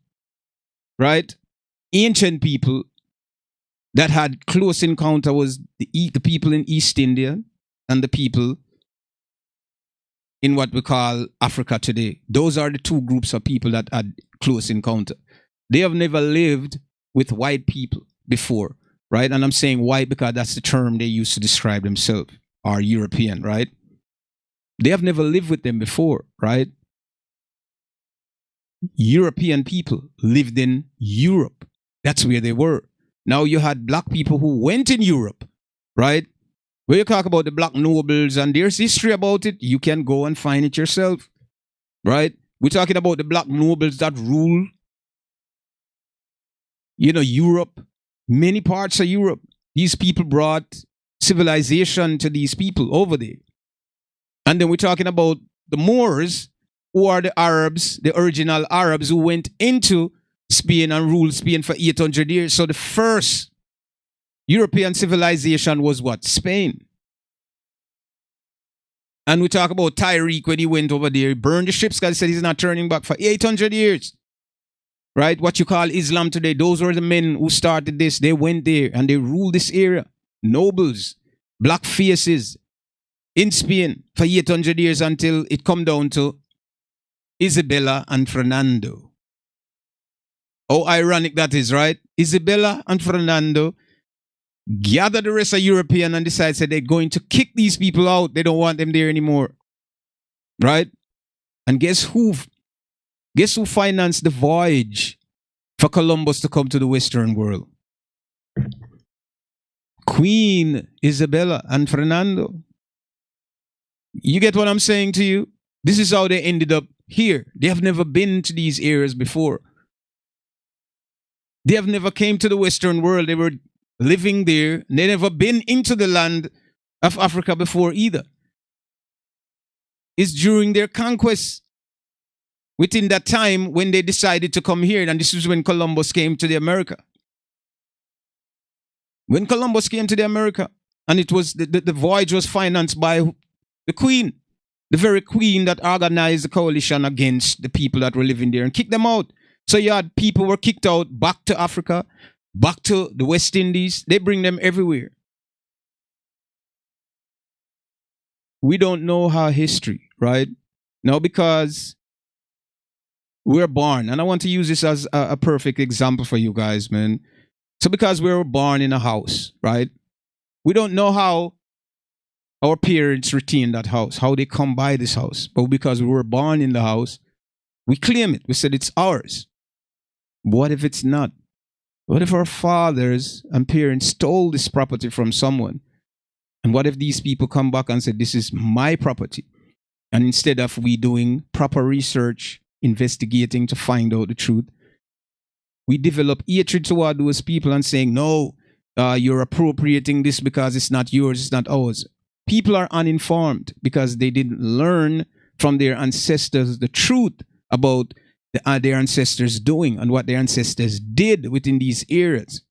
right? Ancient people that had close encounter was the people in East India and the people in what we call Africa today. Those are the two groups of people that had close encounter. They have never lived with white people before, right? And I'm saying white because that's the term they use to describe themselves, or European, right? They have never lived with them before, right? European people lived in Europe. That's where they were. Now you had black people who went in Europe, right? When you talk about the black nobles and there's history about it, you can go and find it yourself, right? We're talking about the black nobles that rule, Europe, many parts of Europe. These people brought civilization to these people over there. And then we're talking about the Moors, who are the Arabs, the original Arabs who went into Spain and ruled Spain for 800 years. So the first European civilization was what? Spain. And we talk about Tyreek when he went over there. He burned the ships because he said he's not turning back for 800 years. Right? What you call Islam today. Those were the men who started this. They went there and they ruled this area. Nobles, black faces, in Spain for 800 years until it come down to Isabella and Fernando. How ironic that is, right? Isabella and Fernando gather the rest of European and decide that they're going to kick these people out. They don't want them there anymore. Right? And guess who? Guess who financed the voyage for Columbus to come to the Western world? Queen Isabella and Fernando. You get what I'm saying to you? This is how they ended up here. They have never been to these areas before. They have never came to the Western world. They were living there. They never been into the land of Africa before either. It's during their conquest, within that time when they decided to come here, and this is when Columbus came to the America. When Columbus came to the America, and it was the voyage was financed by the Queen, the very Queen that organized the coalition against the people that were living there and kicked them out. So you had people were kicked out back to Africa, back to the West Indies. They bring them everywhere. We don't know our history, right? Now, because we're born, and I want to use this as a perfect example for you guys, man. So because we were born in a house, right? We don't know how our parents retain that house, how they come by this house. But because we were born in the house, we claim it. We said it's ours. But what if it's not? What if our fathers and parents stole this property from someone? And what if these people come back and say, this is my property? And instead of we doing proper research, investigating to find out the truth, we develop hatred toward those people and saying, no, you're appropriating this because it's not yours, it's not ours. People are uninformed because they didn't learn from their ancestors the truth about their ancestors doing and what their ancestors did within these areas.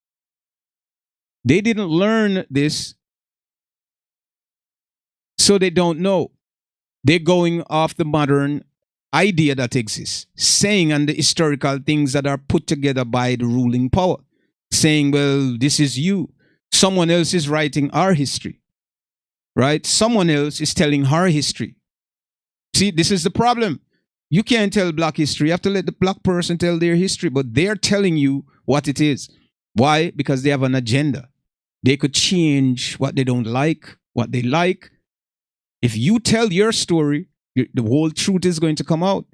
They didn't learn this, so they don't know. They're going off the modern idea that exists, saying and the historical things that are put together by the ruling power, saying, well, this is you. Someone else is writing our history, right? Someone else is telling our history. See, this is the problem. You can't tell black history. You have to let the black person tell their history, but they're telling you what it is. Why? Because they have an agenda. They could change what they don't like, what they like. If you tell your story, the whole truth is going to come out.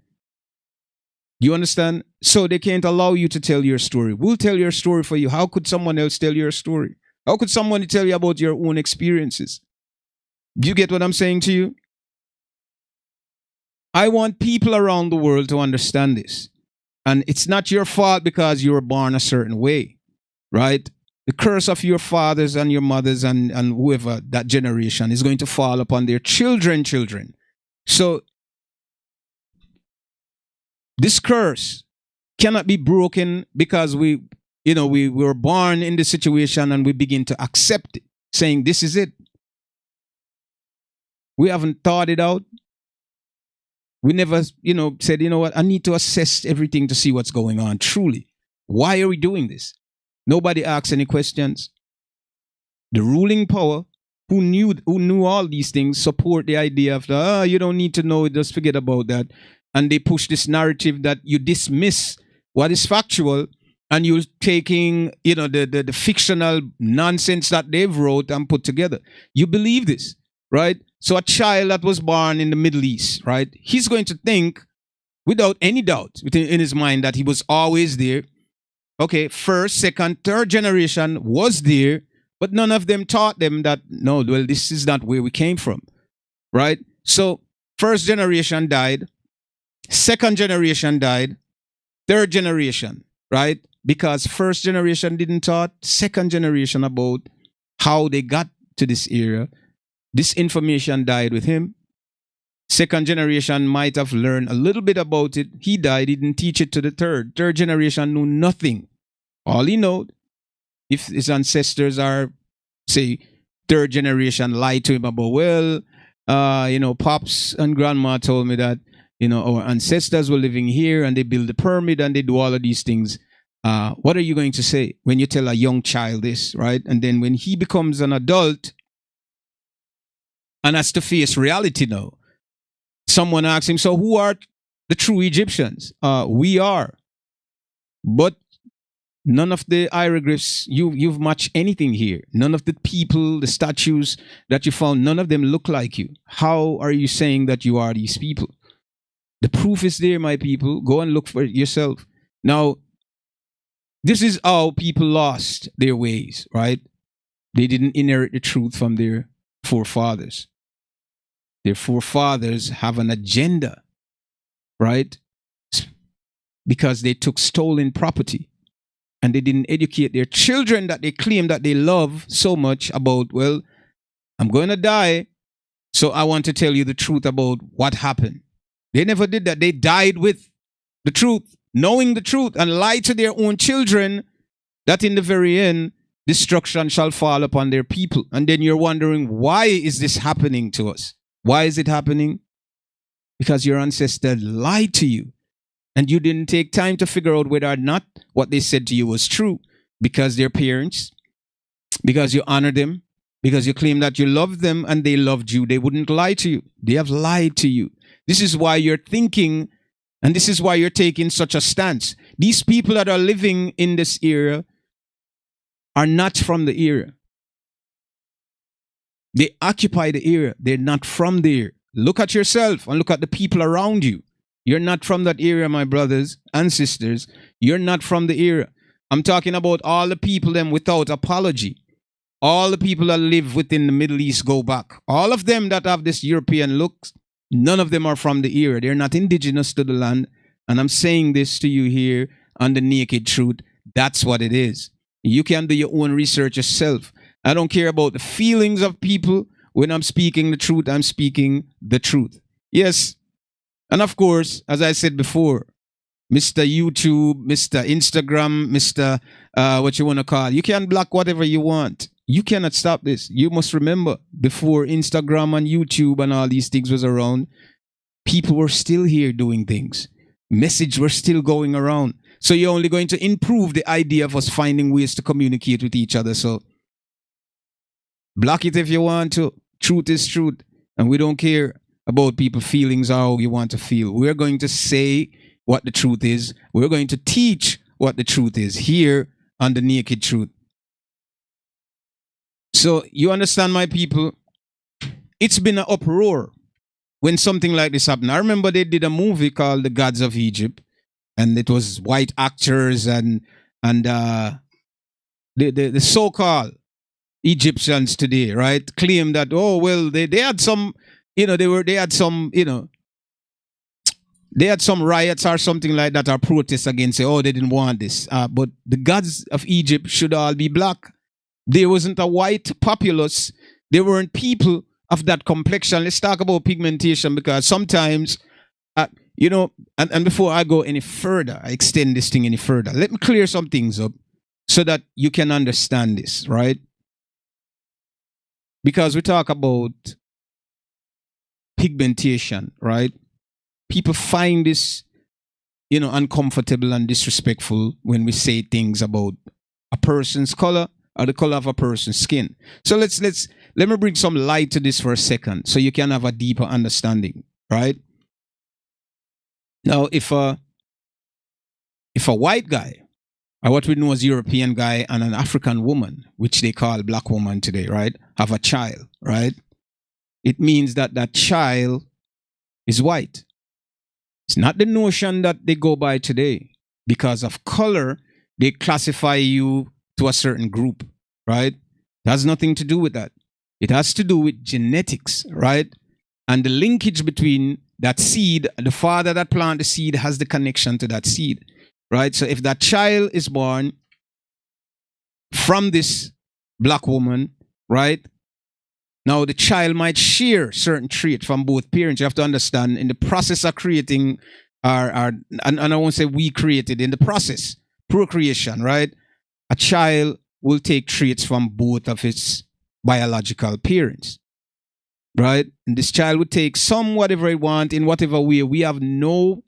You understand? So they can't allow you to tell your story. We'll tell your story for you. How could someone else tell your story? How could someone tell you about your own experiences? Do you get what I'm saying to you? I want people around the world to understand this. And it's not your fault because you were born a certain way, right? The curse of your fathers and your mothers and whoever, that generation, is going to fall upon their children. So this curse cannot be broken because we were born in this situation and we begin to accept it, saying this is it. We haven't thought it out. We never, said, you know what, I need to assess everything to see what's going on. Truly, why are we doing this? Nobody asks any questions. The ruling power, who knew all these things, support the idea of you don't need to know it, just forget about that. And they push this narrative that you dismiss what is factual and you're taking, the fictional nonsense that they've wrote and put together. You believe this, right? So a child that was born in the Middle East, right? He's going to think without any doubt in his mind that he was always there. Okay, first, second, third generation was there, but none of them taught them that, no, well, this is not where we came from, right? So first generation died, second generation died, third generation, right? Because first generation didn't taught second generation about how they got to this area. This information died with him. Second generation might have learned a little bit about it. He died, he didn't teach it to the third. Third generation knew nothing. All he knew, if his ancestors are, say, third generation, lied to him about, well, pops and grandma told me that, our ancestors were living here and they built the pyramid and they do all of these things. What are you going to say when you tell a young child this, right? And then when he becomes an adult and has to face reality now, someone asks him, so who are the true Egyptians? We are. But None of the hieroglyphs you've matched anything here. None of the people, the statues that you found, none of them look like you. How are you saying that you are these people? The proof is there, my people. Go and look for it yourself. Now, this is how people lost their ways, right? They didn't inherit the truth from their forefathers. Their forefathers have an agenda, right? Because they took stolen property and they didn't educate their children that they claim that they love so much about, well, I'm going to die, so I want to tell you the truth about what happened. They never did that. They died with the truth, knowing the truth, and lied to their own children that in the very end, destruction shall fall upon their people. And then you're wondering, why is this happening to us? Why is it happening? Because your ancestors lied to you. And you didn't take time to figure out whether or not what they said to you was true. Because they're parents, because you honor them, because you claim that you love them and they loved you. They wouldn't lie to you. They have lied to you. This is why you're thinking, and this is why you're taking such a stance. These people that are living in this era are not from the era. They occupy the era. They're not from there. Look at yourself and look at the people around you. You're not from that era, my brothers and sisters. You're not from the era. I'm talking about all the people them without apology. All the people that live within the Middle East go back. All of them that have this European look, none of them are from the era. They're not indigenous to the land. And I'm saying this to you here on the naked truth. That's what it is. You can do your own research yourself. I don't care about the feelings of people. When I'm speaking the truth, I'm speaking the truth. Yes. And of course, as I said before, Mr. YouTube, Mr. Instagram, Mr. What you want to call, you can block whatever you want. You cannot stop this. You must remember, before Instagram and YouTube and all these things was around, people were still here doing things. Messages were still going around. So you're only going to improve the idea of us finding ways to communicate with each other. So block it if you want to. Truth is truth. And we don't care about people's feelings or how you want to feel. We're going to say what the truth is. We're going to teach what the truth is here on the Naked Truth. So you understand, my people? It's been an uproar when something like this happened. I remember they did a movie called The Gods of Egypt, and it was white actors and the so-called Egyptians today, right, claim that, oh well, they had some, they had some riots or something like that, or protests against it. Oh, they didn't want this. But the gods of Egypt should all be black. There wasn't a white populace. There weren't people of that complexion. Let's talk about pigmentation, because sometimes, and before I go any further, I extend this thing any further, let me clear some things up so that you can understand this, right? Because we talk about pigmentation, right? People find this, uncomfortable and disrespectful when we say things about a person's color or the color of a person's skin. So let me bring some light to this for a second so you can have a deeper understanding, right? Now, if a white guy, or what we know as European guy, and an African woman, which they call black woman today, right, have a child, right? It means that that child is white. It's not the notion that they go by today. Because of color, they classify you to a certain group, right? It has nothing to do with that. It has to do with genetics, right? And the linkage between that seed, the father that planted the seed has the connection to that seed, right? So if that child is born from this black woman, right? Now the child might share certain traits from both parents. You have to understand, in the process of creating, and I won't say we created, in the process, procreation, right? A child will take traits from both of its biological parents, right? And this child would take some whatever it wants in whatever way. We have no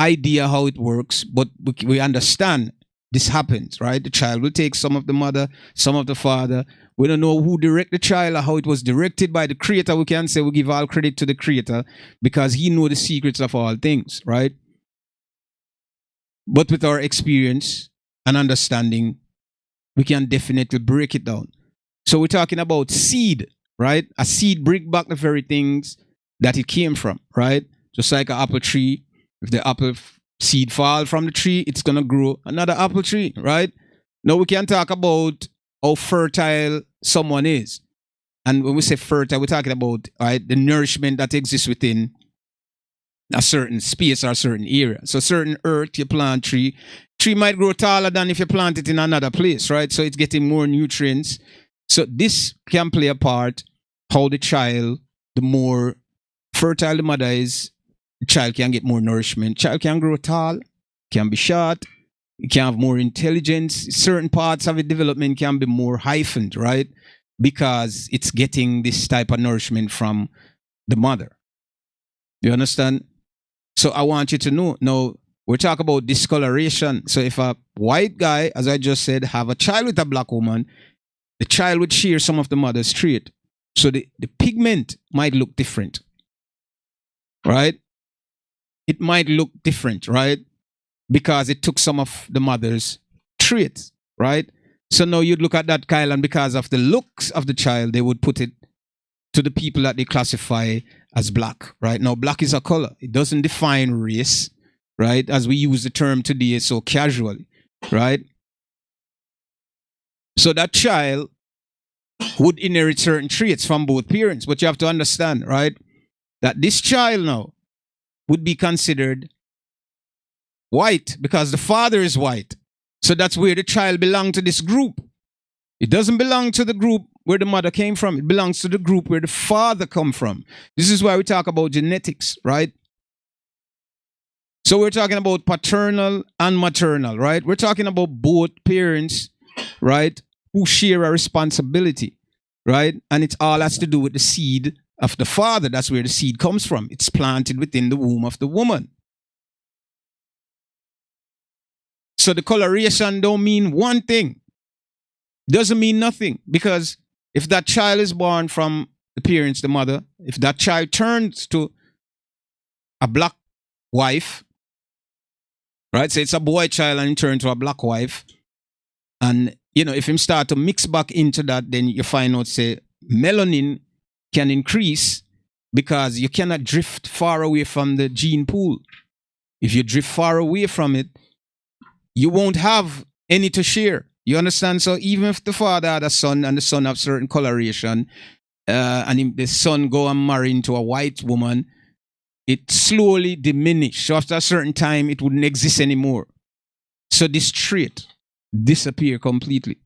idea how it works, but we understand this happens, right? The child will take some of the mother, some of the father. We don't know who directed the child or how it was directed by the creator. We can say we give all credit to the creator because he knows the secrets of all things, right? But with our experience, and understanding, we can definitely break it down. So we're talking about seed, right? A seed bring back the very things that it came from, right? Just like an apple tree. If the apple seed fall from the tree, it's gonna grow another apple tree, right? Now we can talk about how fertile someone is. And when we say fertile, we're talking about, right, the nourishment that exists within a certain space or a certain area. So certain earth, you plant tree. Tree might grow taller than if you plant it in another place, right? So it's getting more nutrients. So this can play a part how the child, the more fertile the mother is, the child can get more nourishment. Child can grow tall, can be short, it can have more intelligence. Certain parts of the development can be more hyphened, right? Because it's getting this type of nourishment from the mother. You understand? So I want you to know, now we're talking about discoloration. So if a white guy, as I just said, have a child with a black woman, the child would share some of the mother's trait. So the pigment might look different, right? It might look different, right? Because it took some of the mother's traits, right? So now you'd look at that child, and because of the looks of the child, they would put it to the people that they classify as black, right? Now, black is a color. It doesn't define race, right? As we use the term today so casually, right? So that child would inherit certain traits from both parents. But you have to understand, right, that this child now would be considered white because the father is white. So that's where the child belongs to this group. It doesn't belong to the group where the mother came from. It belongs to the group where the father come from. This is why we talk about genetics, right? So we're talking about paternal and maternal, right? We're talking about both parents, right, who share a responsibility, right? And it all has to do with the seed of the father. That's where the seed comes from. It's planted within the womb of the woman. So the coloration don't mean one thing. Doesn't mean nothing. Because if that child is born from the parents, the mother, if that child turns to a black wife, right? So it's a boy child and he turns to a black wife. And, you know, if him start to mix back into that, then you find out, say, melanin can increase because you cannot drift far away from the gene pool. If you drift far away from it, you won't have any to share. You understand? So even if the father had a son and the son have certain coloration, and the son go and marry into a white woman, it slowly diminishes. So after a certain time, it wouldn't exist anymore. So this trait disappear completely.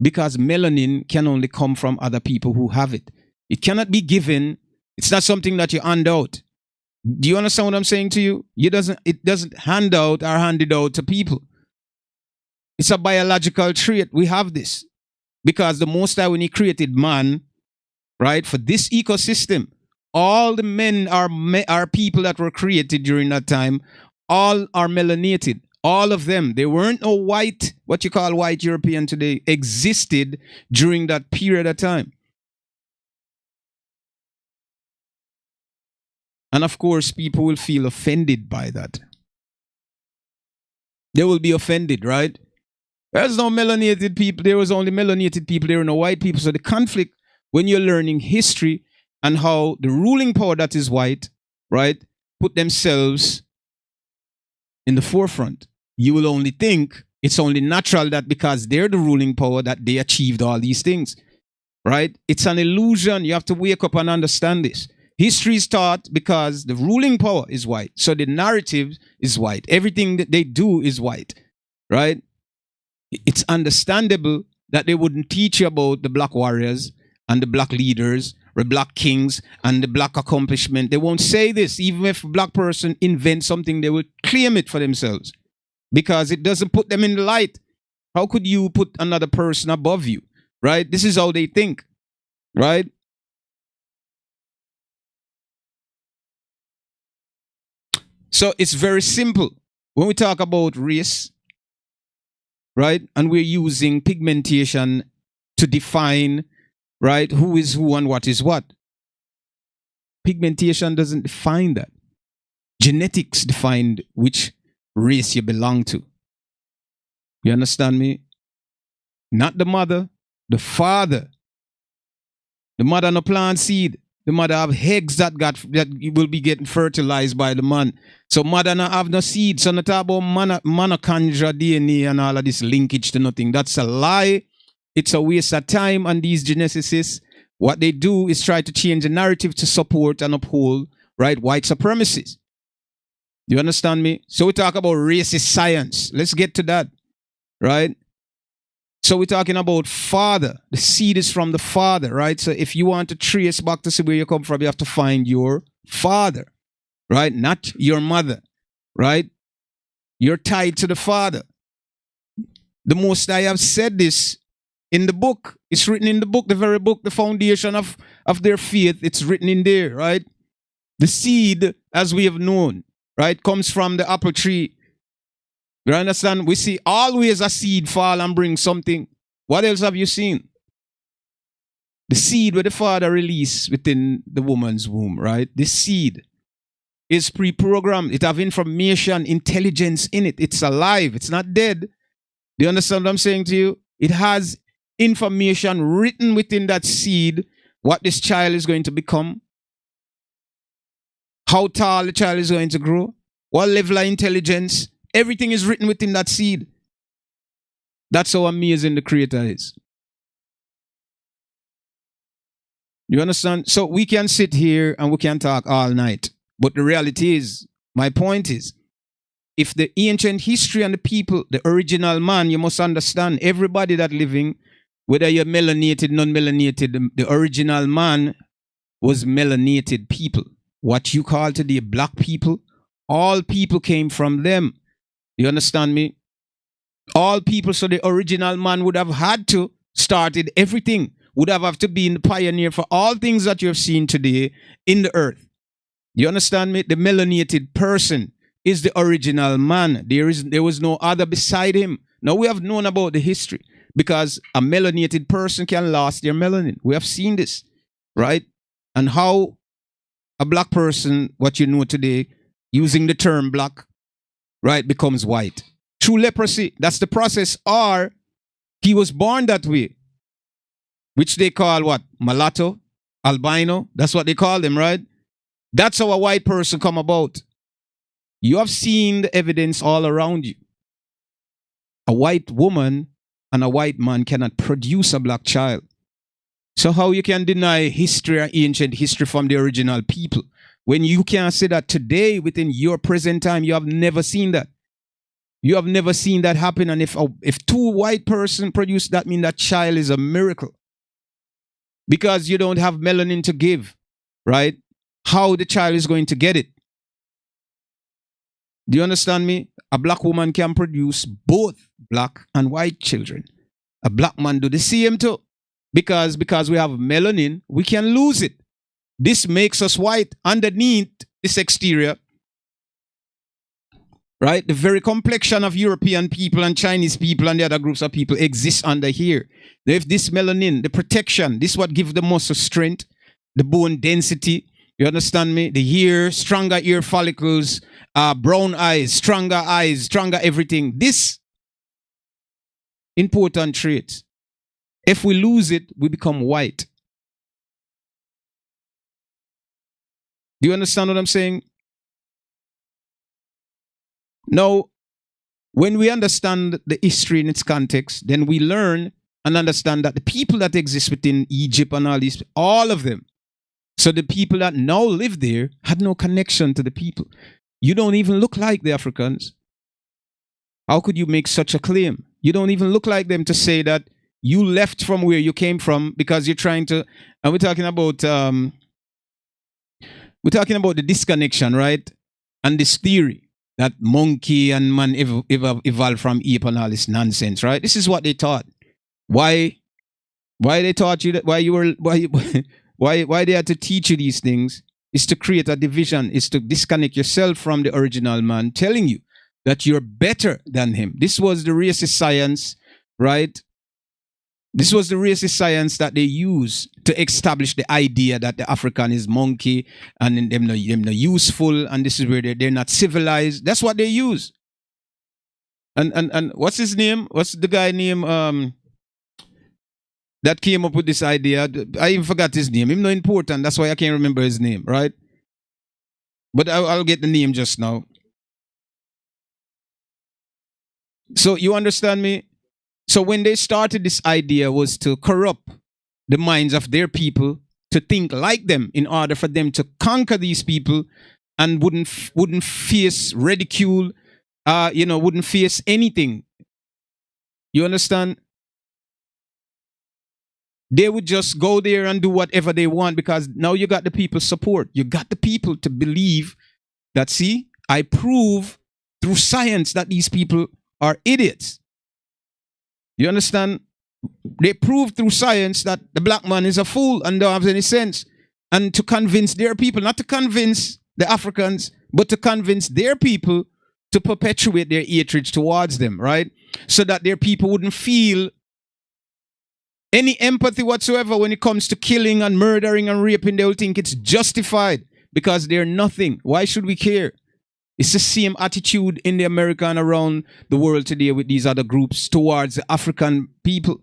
Because melanin can only come from other people who have it. It cannot be given. It's not something that you hand out. Do you understand what I'm saying to you? It doesn't hand out or handed out to people. It's a biological trait. We have this. Because the Most High, when he created man, right, for this ecosystem, all the men are people that were created during that time. All are melanated. All of them. There weren't no white, what you call white European today, existed during that period of time. And of course, people will feel offended by that. They will be offended, right? There's no melanated people. There was only melanated people. There were no white people. So the conflict, when you're learning history and how the ruling power that is white, right, put themselves in the forefront, you will only think it's only natural that because they're the ruling power that they achieved all these things, right? It's an illusion. You have to wake up and understand this. History is taught because the ruling power is white. So the narrative is white. Everything that they do is white, right? It's understandable that they wouldn't teach you about the black warriors and the black leaders, the black kings and the black accomplishment. They won't say this. Even if a black person invents something, they will claim it for themselves because it doesn't put them in the light. How could you put another person above you, right? This is how they think, right? So it's very simple. When we talk about race, right, and we're using pigmentation to define, right, who is who and what is what. Pigmentation doesn't define that. Genetics define which race you belong to. You understand me? Not the mother, the father. The mother no plant seed. The mother have eggs that will be getting fertilized by the man. So mother no have no seed. So not talk about mitochondria, DNA and all of this linkage to nothing. That's a lie. It's a waste of time. And these geneticists, what they do is try to change the narrative to support and uphold, right, white supremacies. You understand me? So we talk about racist science. Let's get to that, right? So we're talking about father. The seed is from the father, right? So if you want to trace back to see where you come from, you have to find your father, right? Not your mother, right? You're tied to the father. The Most High have said this in the book. It's written in the book, the very book, the foundation of their faith. It's written in there, right? The seed, as we have known, right, comes from the apple tree. You understand? We see always a seed fall and bring something. What else have you seen? The seed where the father released within the woman's womb, right? This seed is pre-programmed. It have information, intelligence in it. It's alive. It's not dead. Do you understand what I'm saying to you? It has information written within that seed, what this child is going to become, how tall the child is going to grow, what level of intelligence. Everything is written within that seed. That's how amazing the Creator is. You understand? So we can sit here and we can talk all night. But the reality is, my point is, if the ancient history and the people, the original man, you must understand, everybody that living, whether you're melanated, non-melanated, the original man was melanated people. What you call today black people, all people came from them. You understand me? All people, so the original man would have had to started everything, would have to be the pioneer for all things that you have seen today in the earth. You understand me? The melanated person is the original man. There was no other beside him. Now we have known about the history because a melanated person can lose their melanin. We have seen this, right? And how a black person, what you know today, using the term black, right, becomes white. Through leprosy, that's the process. Or he was born that way, which they call what? Mulatto, albino. That's what they call them, right? That's how a white person come about. You have seen the evidence all around you. A white woman and a white man cannot produce a black child. So how you can deny history or ancient history from the original people when you can say that today within your present time you have never seen that? You have never seen that happen. And if two white person produce, that means that child is a miracle. Because you don't have melanin to give, right? How the child is going to get it. Do you understand me? A black woman can produce both black and white children. A black man do the same too. Because we have melanin, we can lose it. This makes us white underneath this exterior. Right? The very complexion of European people and Chinese people and the other groups of people exists under here. If this melanin, the protection, this is what gives the muscle strength, the bone density. You understand me? The hair, stronger ear follicles, brown eyes, stronger everything. This important trait. If we lose it, we become white. Do you understand what I'm saying? Now, when we understand the history in its context, then we learn and understand that the people that exist within Egypt and all of them, so the people that now live there had no connection to the people. You don't even look like the Africans. How could you make such a claim? You don't even look like them to say that you left from where you came from because you're trying to, and we're talking about the disconnection, right? And this theory that monkey and man evolved from ape and all this nonsense, right? This is what they taught. Why they taught you that? Why they had to teach you these things is to create a division, is to disconnect yourself from the original man, telling you that you're better than him. This was the racist science, right? This was the racist science that they use to establish the idea that the African is monkey and them not useful, and this is where they're not civilized. That's what they use. And what's his name? What's the guy name? That came up with this idea. I even forgot his name. Him not important. That's why I can't remember his name, right? But I'll get the name just now. So you understand me? So when they started this idea was to corrupt the minds of their people to think like them in order for them to conquer these people and wouldn't face ridicule, wouldn't face anything. You understand? They would just go there and do whatever they want because now you got the people's support. You got the people to believe that, see, I prove through science that these people are idiots. You understand? They prove through science that the black man is a fool and don't have any sense. And to convince their people, not to convince the Africans, but to convince their people to perpetuate their hatred towards them, right? So that their people wouldn't feel any empathy whatsoever when it comes to killing and murdering and raping. They will think it's justified because they're nothing. Why should we care? It's the same attitude in the America and around the world today with these other groups towards the African people,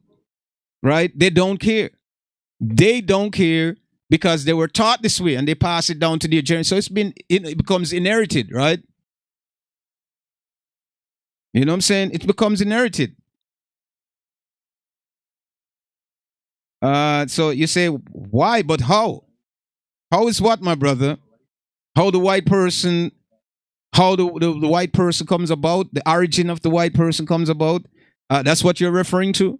right? They don't care. They don't care because they were taught this way and they pass it down to their generation. So it becomes inherited, right? You know what I'm saying? It becomes inherited. So you say, why? But how? How is what, my brother? How the white person, how the white person comes about, the origin of the white person comes about. That's what you're referring to?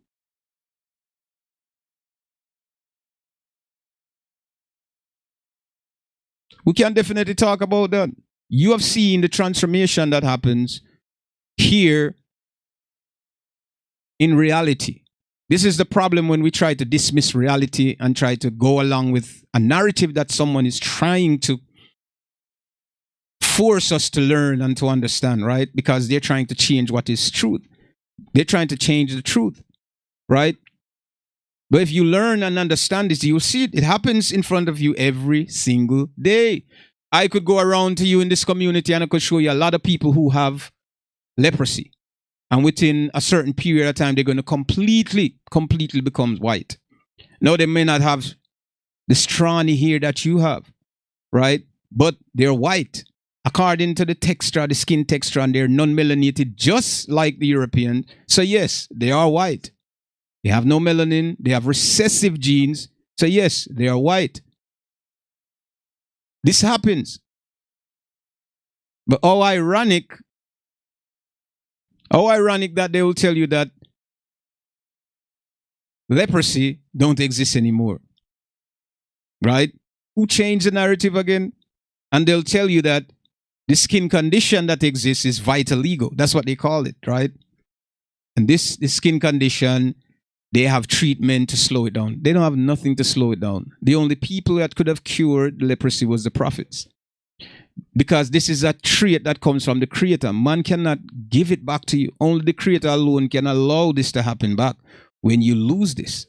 We can definitely talk about that. You have seen the transformation that happens here in reality. This is the problem when we try to dismiss reality and try to go along with a narrative that someone is trying to force us to learn and to understand, right? Because they're trying to change what is truth. They're trying to change the truth, right? But if you learn and understand this, you'll see it. It happens in front of you every single day. I could go around to you in this community and I could show you a lot of people who have leprosy. And within a certain period of time, they're going to completely become white. Now, they may not have the scrawny hair that you have, right? But they're white. According to the texture, the skin texture, and they're non-melanated, just like the European. So yes, they are white. They have no melanin. They have recessive genes. So yes, they are white. This happens. But how ironic that they will tell you that leprosy don't exist anymore. Right? Who changed the narrative again? And they'll tell you that the skin condition that exists is vitiligo. That's what they call it, right? And this skin condition, they have treatment to slow it down. They don't have nothing to slow it down. The only people that could have cured leprosy was the prophets. Because this is a trait that comes from the Creator. Man cannot give it back to you. Only the Creator alone can allow this to happen back when you lose this.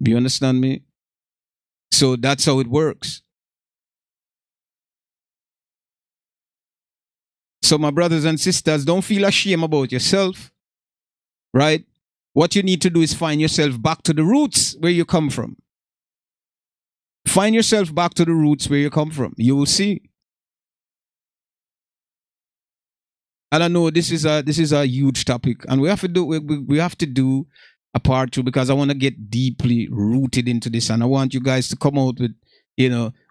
Do you understand me? So that's how it works. So my brothers and sisters, don't feel ashamed about yourself, right? What you need to do is find yourself back to the roots where you come from. Find yourself back to the roots where you come from. You will see. And I know this is a huge topic, and we have to do a part 2 because I want to get deeply rooted into this, and I want you guys to come out with,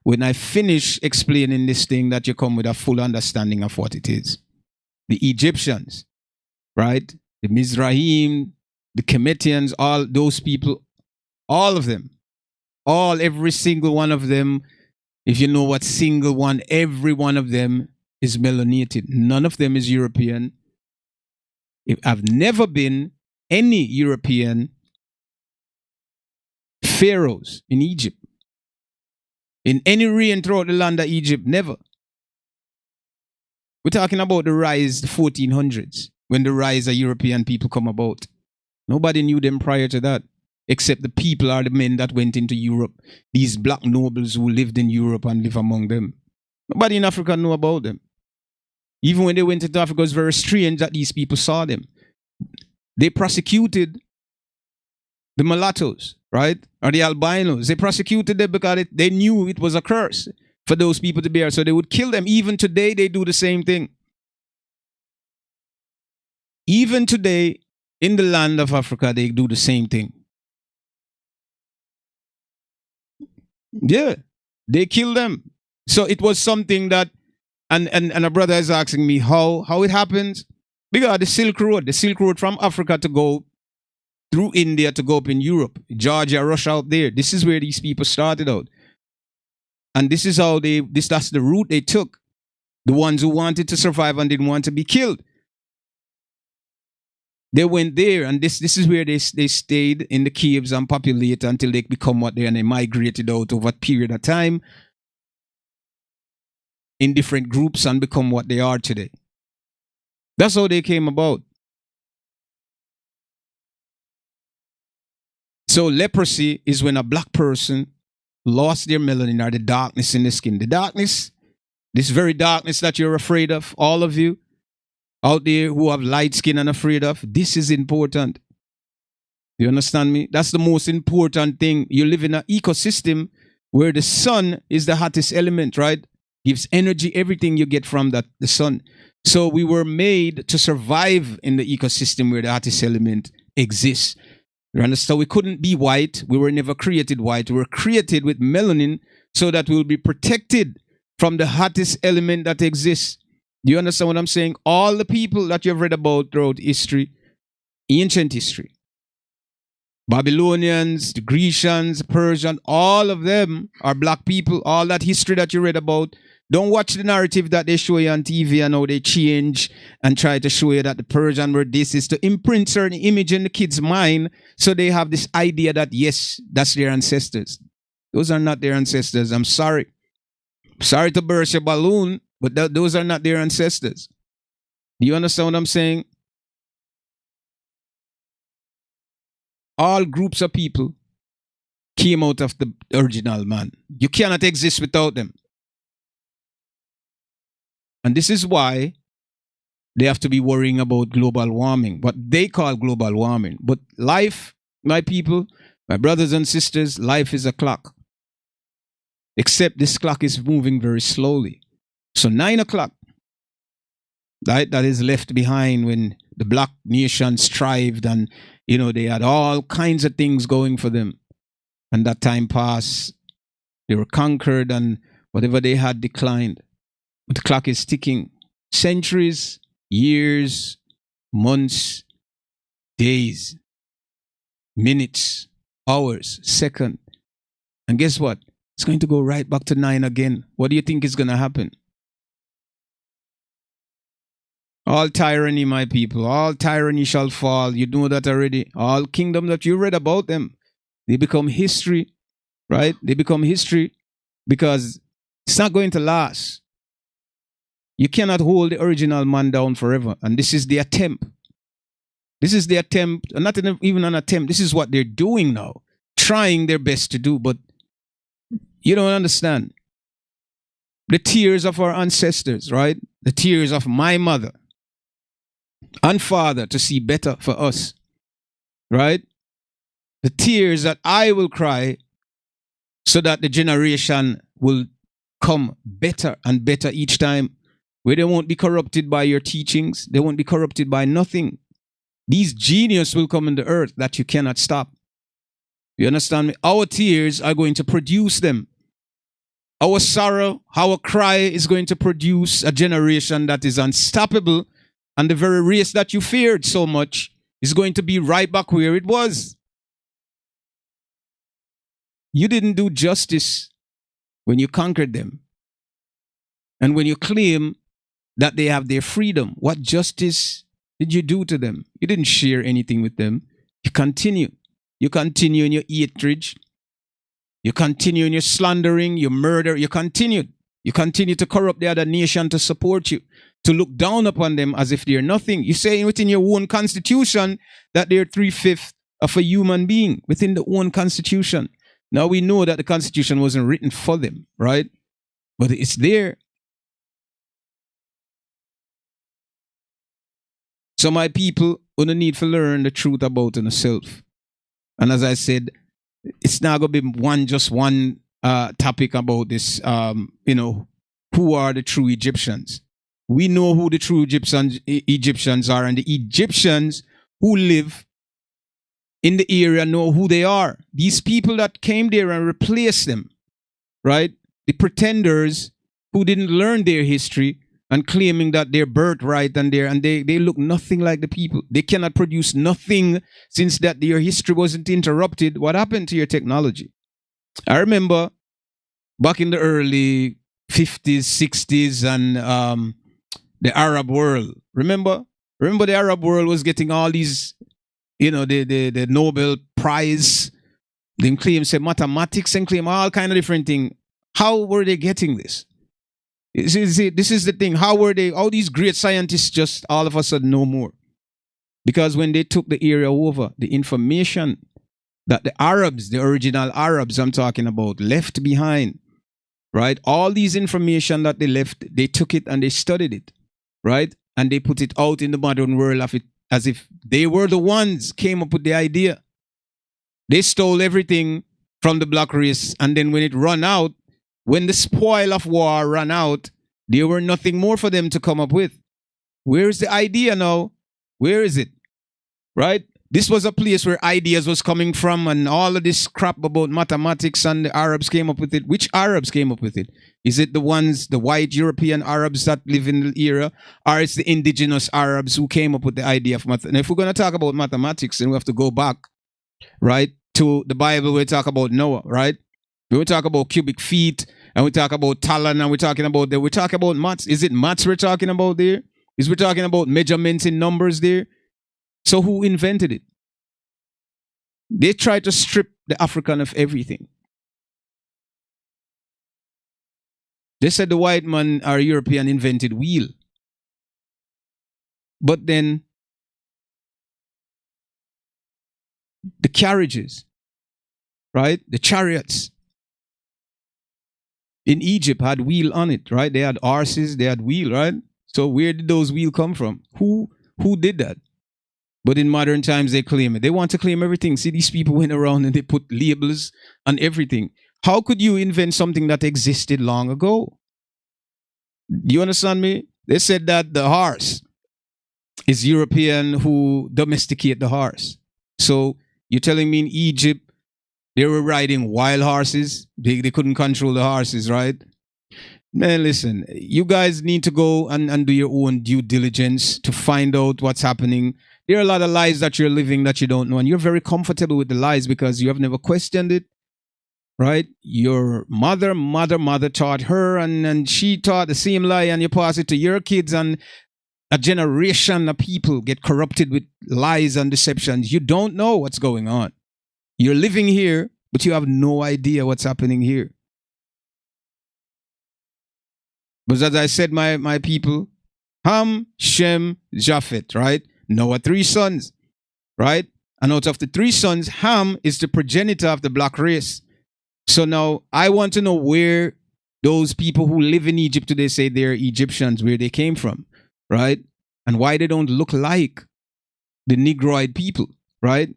when I finish explaining this thing, that you come with a full understanding of what it is. The Egyptians, right? The Mizrahim, the Kemetians, all those people, all of them, every single one of them, if you know what single one, every one of them is melanated. None of them is European. I've never been any European pharaohs in Egypt. In any reign throughout the land of Egypt, never. We're talking about the rise, the 1400s, when the rise of European people come about. Nobody knew them prior to that, except the people are the men that went into Europe. These black nobles who lived in Europe and live among them. Nobody in Africa knew about them. Even when they went into Africa, it was very strange that these people saw them. They prosecuted the mulattoes, right? Or the albinos. They prosecuted them because they knew it was a curse for those people to bear. So they would kill them. Even today, they do the same thing. Even today, in the land of Africa, they do the same thing. Yeah, they kill them. So it was something that, and a brother is asking me how it happens. Because the Silk Road from Africa to go through India to go up in Europe, Georgia, Russia out there. This is where these people started out. And this is how that's the route they took. The ones who wanted to survive and didn't want to be killed. They went there, and this is where they stayed in the caves and populated until they become what they are, and they migrated out over a period of time in different groups and become what they are today. That's how they came about. So leprosy is when a black person lost their melanin or the darkness in the skin. The darkness, this very darkness that you're afraid of, all of you out there who have light skin and afraid of, this is important. You understand me? That's the most important thing. You live in an ecosystem where the sun is the hottest element, right? Gives energy, everything you get from the sun. So we were made to survive in the ecosystem where the hottest element exists. You understand? We couldn't be white. We were never created white. We were created with melanin so that we'll be protected from the hottest element that exists. Do you understand what I'm saying? All the people that you've read about throughout history, ancient history, Babylonians, the Grecians, Persians, all of them are black people. All that history that you read about, don't watch the narrative that they show you on TV and how they change and try to show you that the Persian were this, is to imprint certain image in the kid's mind so they have this idea that, yes, that's their ancestors. Those are not their ancestors. I'm sorry. Sorry to burst your balloon, but those are not their ancestors. Do you understand what I'm saying? All groups of people came out of the original man. You cannot exist without them. And this is why they have to be worrying about global warming, what they call global warming. But life, my people, my brothers and sisters, life is a clock. Except this clock is moving very slowly. So 9 o'clock, right, that is left behind when the black nations thrived and, you know, they had all kinds of things going for them. And that time passed. They were conquered and whatever they had declined. But the clock is ticking. Centuries, years, months, days, minutes, hours, seconds. And guess what? It's going to go right back to 9 again. What do you think is going to happen? All tyranny, my people, all tyranny shall fall. You know that already. All kingdom that you read about them, they become history, right? They become history because it's not going to last. You cannot hold the original man down forever. And this is the attempt. This is the attempt, not even an attempt. This is what they're doing now, trying their best to do. But you don't understand. The tears of our ancestors, right? The tears of my mother and father to see better for us, right? The tears that I will cry so that the generation will come better and better each time, where they won't be corrupted by your teachings. They won't be corrupted by nothing. These genius will come in the earth that you cannot stop. You understand me? Our tears are going to produce them. Our sorrow, our cry is going to produce a generation that is unstoppable, and the very race that you feared so much is going to be right back where it was. You didn't do justice when you conquered them. And when you claim that they have their freedom, what justice did you do to them? You didn't share anything with them. You continue. You continue in your hatred. You continue in your slandering, your murder. You continued. You continue to corrupt the other nation to support you, to look down upon them as if they're nothing. You say within your own constitution that they're 3/5 of a human being within the own constitution. Now we know that the constitution wasn't written for them, right? But it's there. So my people, you need to learn the truth about yourself. And as I said, it's not going to be one topic about this, who are the true Egyptians. We know who the true Egyptians are, and the Egyptians who live in the area know who they are. These people that came there and replaced them, right? The pretenders who didn't learn their history and claiming that they're birthright and they look nothing like the people. They cannot produce nothing since that their history wasn't interrupted. What happened to your technology? I remember back in the early 50s, 60s, and the Arab world. Remember the Arab world was getting all these, the Nobel Prize. They claim, say, mathematics and claim all kind of different things. How were they getting this? This is the thing. How were they, all these great scientists just all of a sudden no more? Because when they took the area over, the information that the Arabs, the original Arabs I'm talking about, left behind, right? All these information that they left, they took it and they studied it, right? And they put it out in the modern world as if they were the ones came up with the idea. They stole everything from the black race, and then when it ran out, when the spoil of war ran out, there were nothing more for them to come up with. Where's the idea now? Where is it? Right? This was a place where ideas was coming from, and all of this crap about mathematics, and the Arabs came up with it. Which Arabs came up with it? Is it the white European Arabs that live in the era, or it's the indigenous Arabs who came up with the idea of math? And if we're going to talk about mathematics, then we have to go back, right, to the Bible. We talk about Noah, right? We talk about cubic feet, and we talk about talent, and we're talking about maths. Is it maths we're talking about there? Is we talking about measurements in numbers there? So who invented it? They tried to strip the African of everything. They said the white man or European invented wheel. But then the carriages, right? The chariots in Egypt had wheel on it, right? They had horses, they had wheel, right? So where did those wheels come from? Who did that? But in modern times, they claim it. They want to claim everything. See, these people went around and they put labels on everything. How could you invent something that existed long ago? Do you understand me? They said that the horse is European who domesticate the horse. So you're telling me in Egypt, they were riding wild horses? They couldn't control the horses, right? Man, listen, you guys need to go and do your own due diligence to find out what's happening. There are a lot of lies that you're living that you don't know, and you're very comfortable with the lies because you have never questioned it, right? Your mother taught her, and she taught the same lie, and you pass it to your kids, and a generation of people get corrupted with lies and deceptions. You don't know what's going on. You're living here, but you have no idea what's happening here. But as I said, my people, Ham, Shem, Japheth, right? Noah, 3 sons, right? And out of the 3 sons, Ham is the progenitor of the black race. So now I want to know where those people who live in Egypt today say they're Egyptians, where they came from, right? And why they don't look like the Negroid people, right?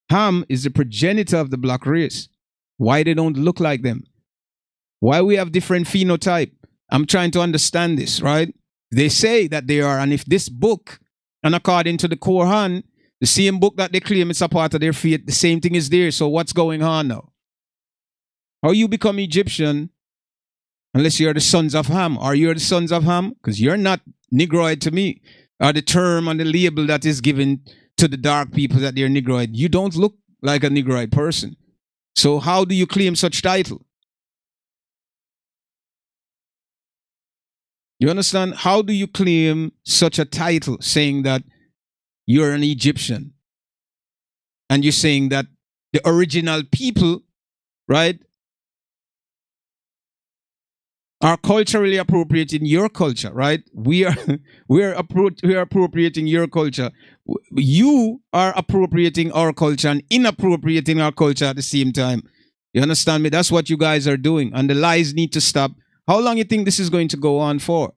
Ham is the progenitor of the black race. Why they don't look like them? Why we have different phenotype? I'm trying to understand this, right? They say that they are, and if this book, and according to the Quran, the same book that they claim is a part of their faith, the same thing is there. So what's going on now? How you become Egyptian unless you're the sons of Ham? Or you're the sons of Ham? Because you're not Negroid to me. Or the term and the label that is given to the dark people that they're Negroid. You don't look like a Negroid person. So how do you claim such title? You understand? How do you claim such a title saying that you're an Egyptian? And you're saying that the original people, right, are culturally appropriating your culture, right? We are appropriating your culture. You are appropriating our culture and inappropriating our culture at the same time. You understand me? That's what you guys are doing. And the lies need to stop. How long you think this is going to go on for?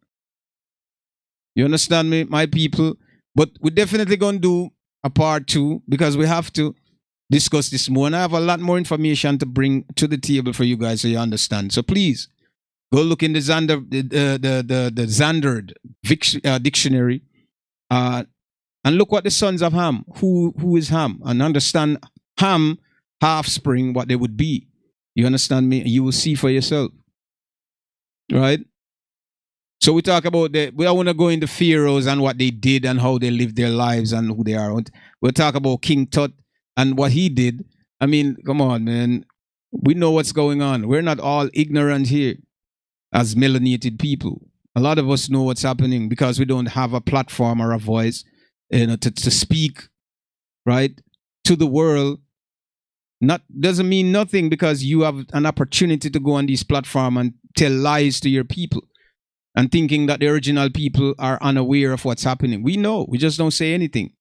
You understand me, my people? But we're definitely going to do a part 2 because we have to discuss this more. And I have a lot more information to bring to the table for you guys so you understand. So please go look in the Zandered dictionary and look what the sons of Ham, who is Ham, and understand Ham, offspring, what they would be. You understand me? You will see for yourself. Right? So we talk about we don't want to go into pharaohs and what they did and how they lived their lives and who they are. We'll talk about King Tut and what he did. I mean, come on, man. We know what's going on. We're not all ignorant here as melanated people. A lot of us know what's happening because we don't have a platform or a voice, to speak, right, to the world. Doesn't mean nothing because you have an opportunity to go on this platform and tell lies to your people and thinking that the original people are unaware of what's happening. We know. We just don't say anything.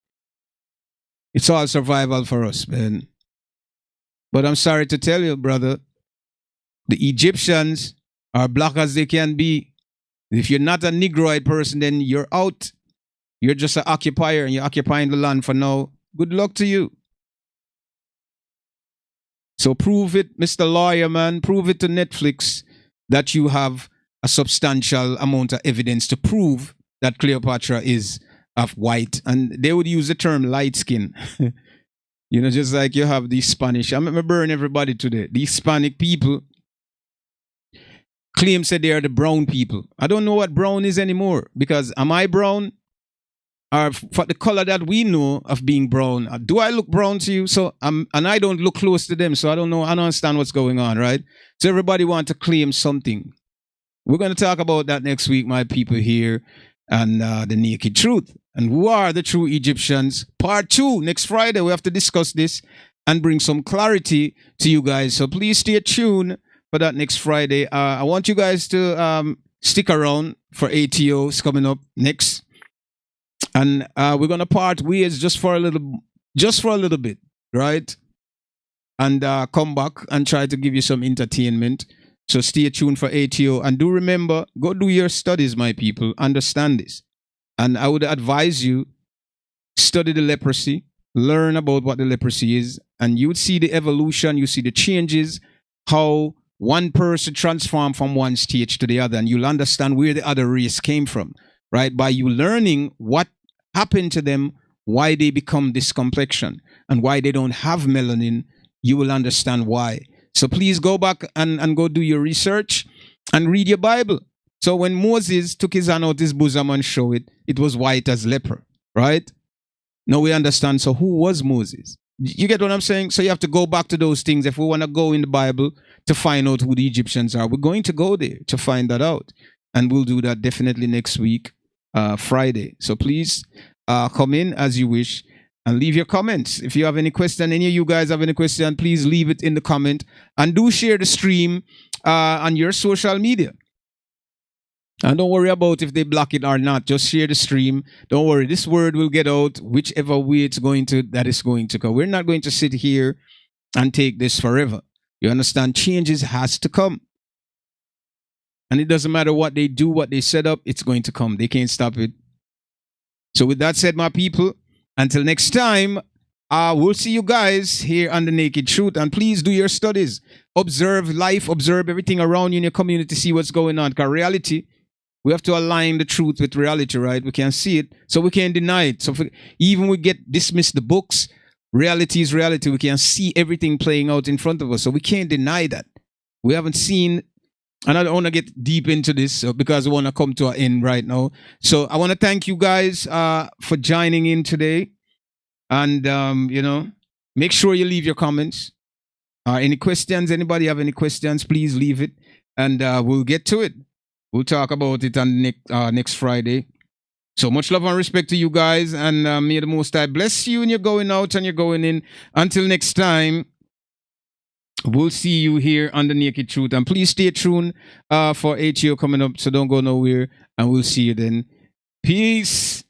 It's all survival for us, man. But I'm sorry to tell you, brother, the Egyptians are black as they can be. If you're not a Negroid person, then you're out. You're just an occupier and you're occupying the land for now. Good luck to you. So prove it, Mr. Lawyer, man. Prove it to Netflix that you have a substantial amount of evidence to prove that Cleopatra is of white. And they would use the term light skin. Just like you have the Spanish. I'm going to burn everybody today. The Hispanic people claim said they are the brown people. I don't know what brown is anymore because am I brown? Or for the color that we know of being brown, do I look brown to you? So and I don't look close to them, so I don't know. I don't understand what's going on, right? So everybody want to claim something. We're going to talk about that next week, my people here, and the naked truth. And who are the true Egyptians? Part 2, next Friday, we have to discuss this and bring some clarity to you guys. So please stay tuned for that next Friday. I want you guys to stick around for ATO. It's coming up next. And we're going to part ways just for a little bit, right? And come back and try to give you some entertainment. So stay tuned for ATO. And do remember, go do your studies, my people. Understand this. And I would advise you, study the leprosy, learn about what the leprosy is, and you would see the evolution, you see the changes, how one person transformed from one stage to the other, and you'll understand where the other race came from, right? By you learning what happened to them, why they become this complexion, and why they don't have melanin, you will understand why. So please go back and go do your research and read your Bible. So when Moses took his hand out his bosom and showed it, it was white as leper, right? Now we understand. So who was Moses? You get what I'm saying? So you have to go back to those things. If we want to go in the Bible to find out who the Egyptians are, we're going to go there to find that out. And we'll do that definitely next week, Friday. So please come in as you wish and leave your comments. If you have any question, any of you guys have any question, please leave it in the comment. And do share the stream on your social media. And don't worry about if they block it or not. Just share the stream. Don't worry. This word will get out whichever way it's going to, that is going to go. We're not going to sit here and take this forever. You understand? Changes has to come. And it doesn't matter what they do, what they set up, it's going to come. They can't stop it. So with that said, my people, until next time, we'll see you guys here on The Naked Truth. And please do your studies. Observe life. Observe everything around you in your community. See what's going on. Because reality, we have to align the truth with reality, right? We can't see it, so we can't deny it. So even we get dismissed the books, reality is reality. We can see everything playing out in front of us, so we can't deny that. We haven't seen, and I don't want to get deep into this because I want to come to an end right now. So I want to thank you guys for joining in today. And, make sure you leave your comments. Any questions? Anybody have any questions? Please leave it, and we'll get to it. We'll talk about it on next Friday. So much love and respect to you guys. And may the Most High bless you and you're going out and you're going in. Until next time, we'll see you here on The Naked Truth. And please stay tuned for ATO coming up. So don't go nowhere. And we'll see you then. Peace.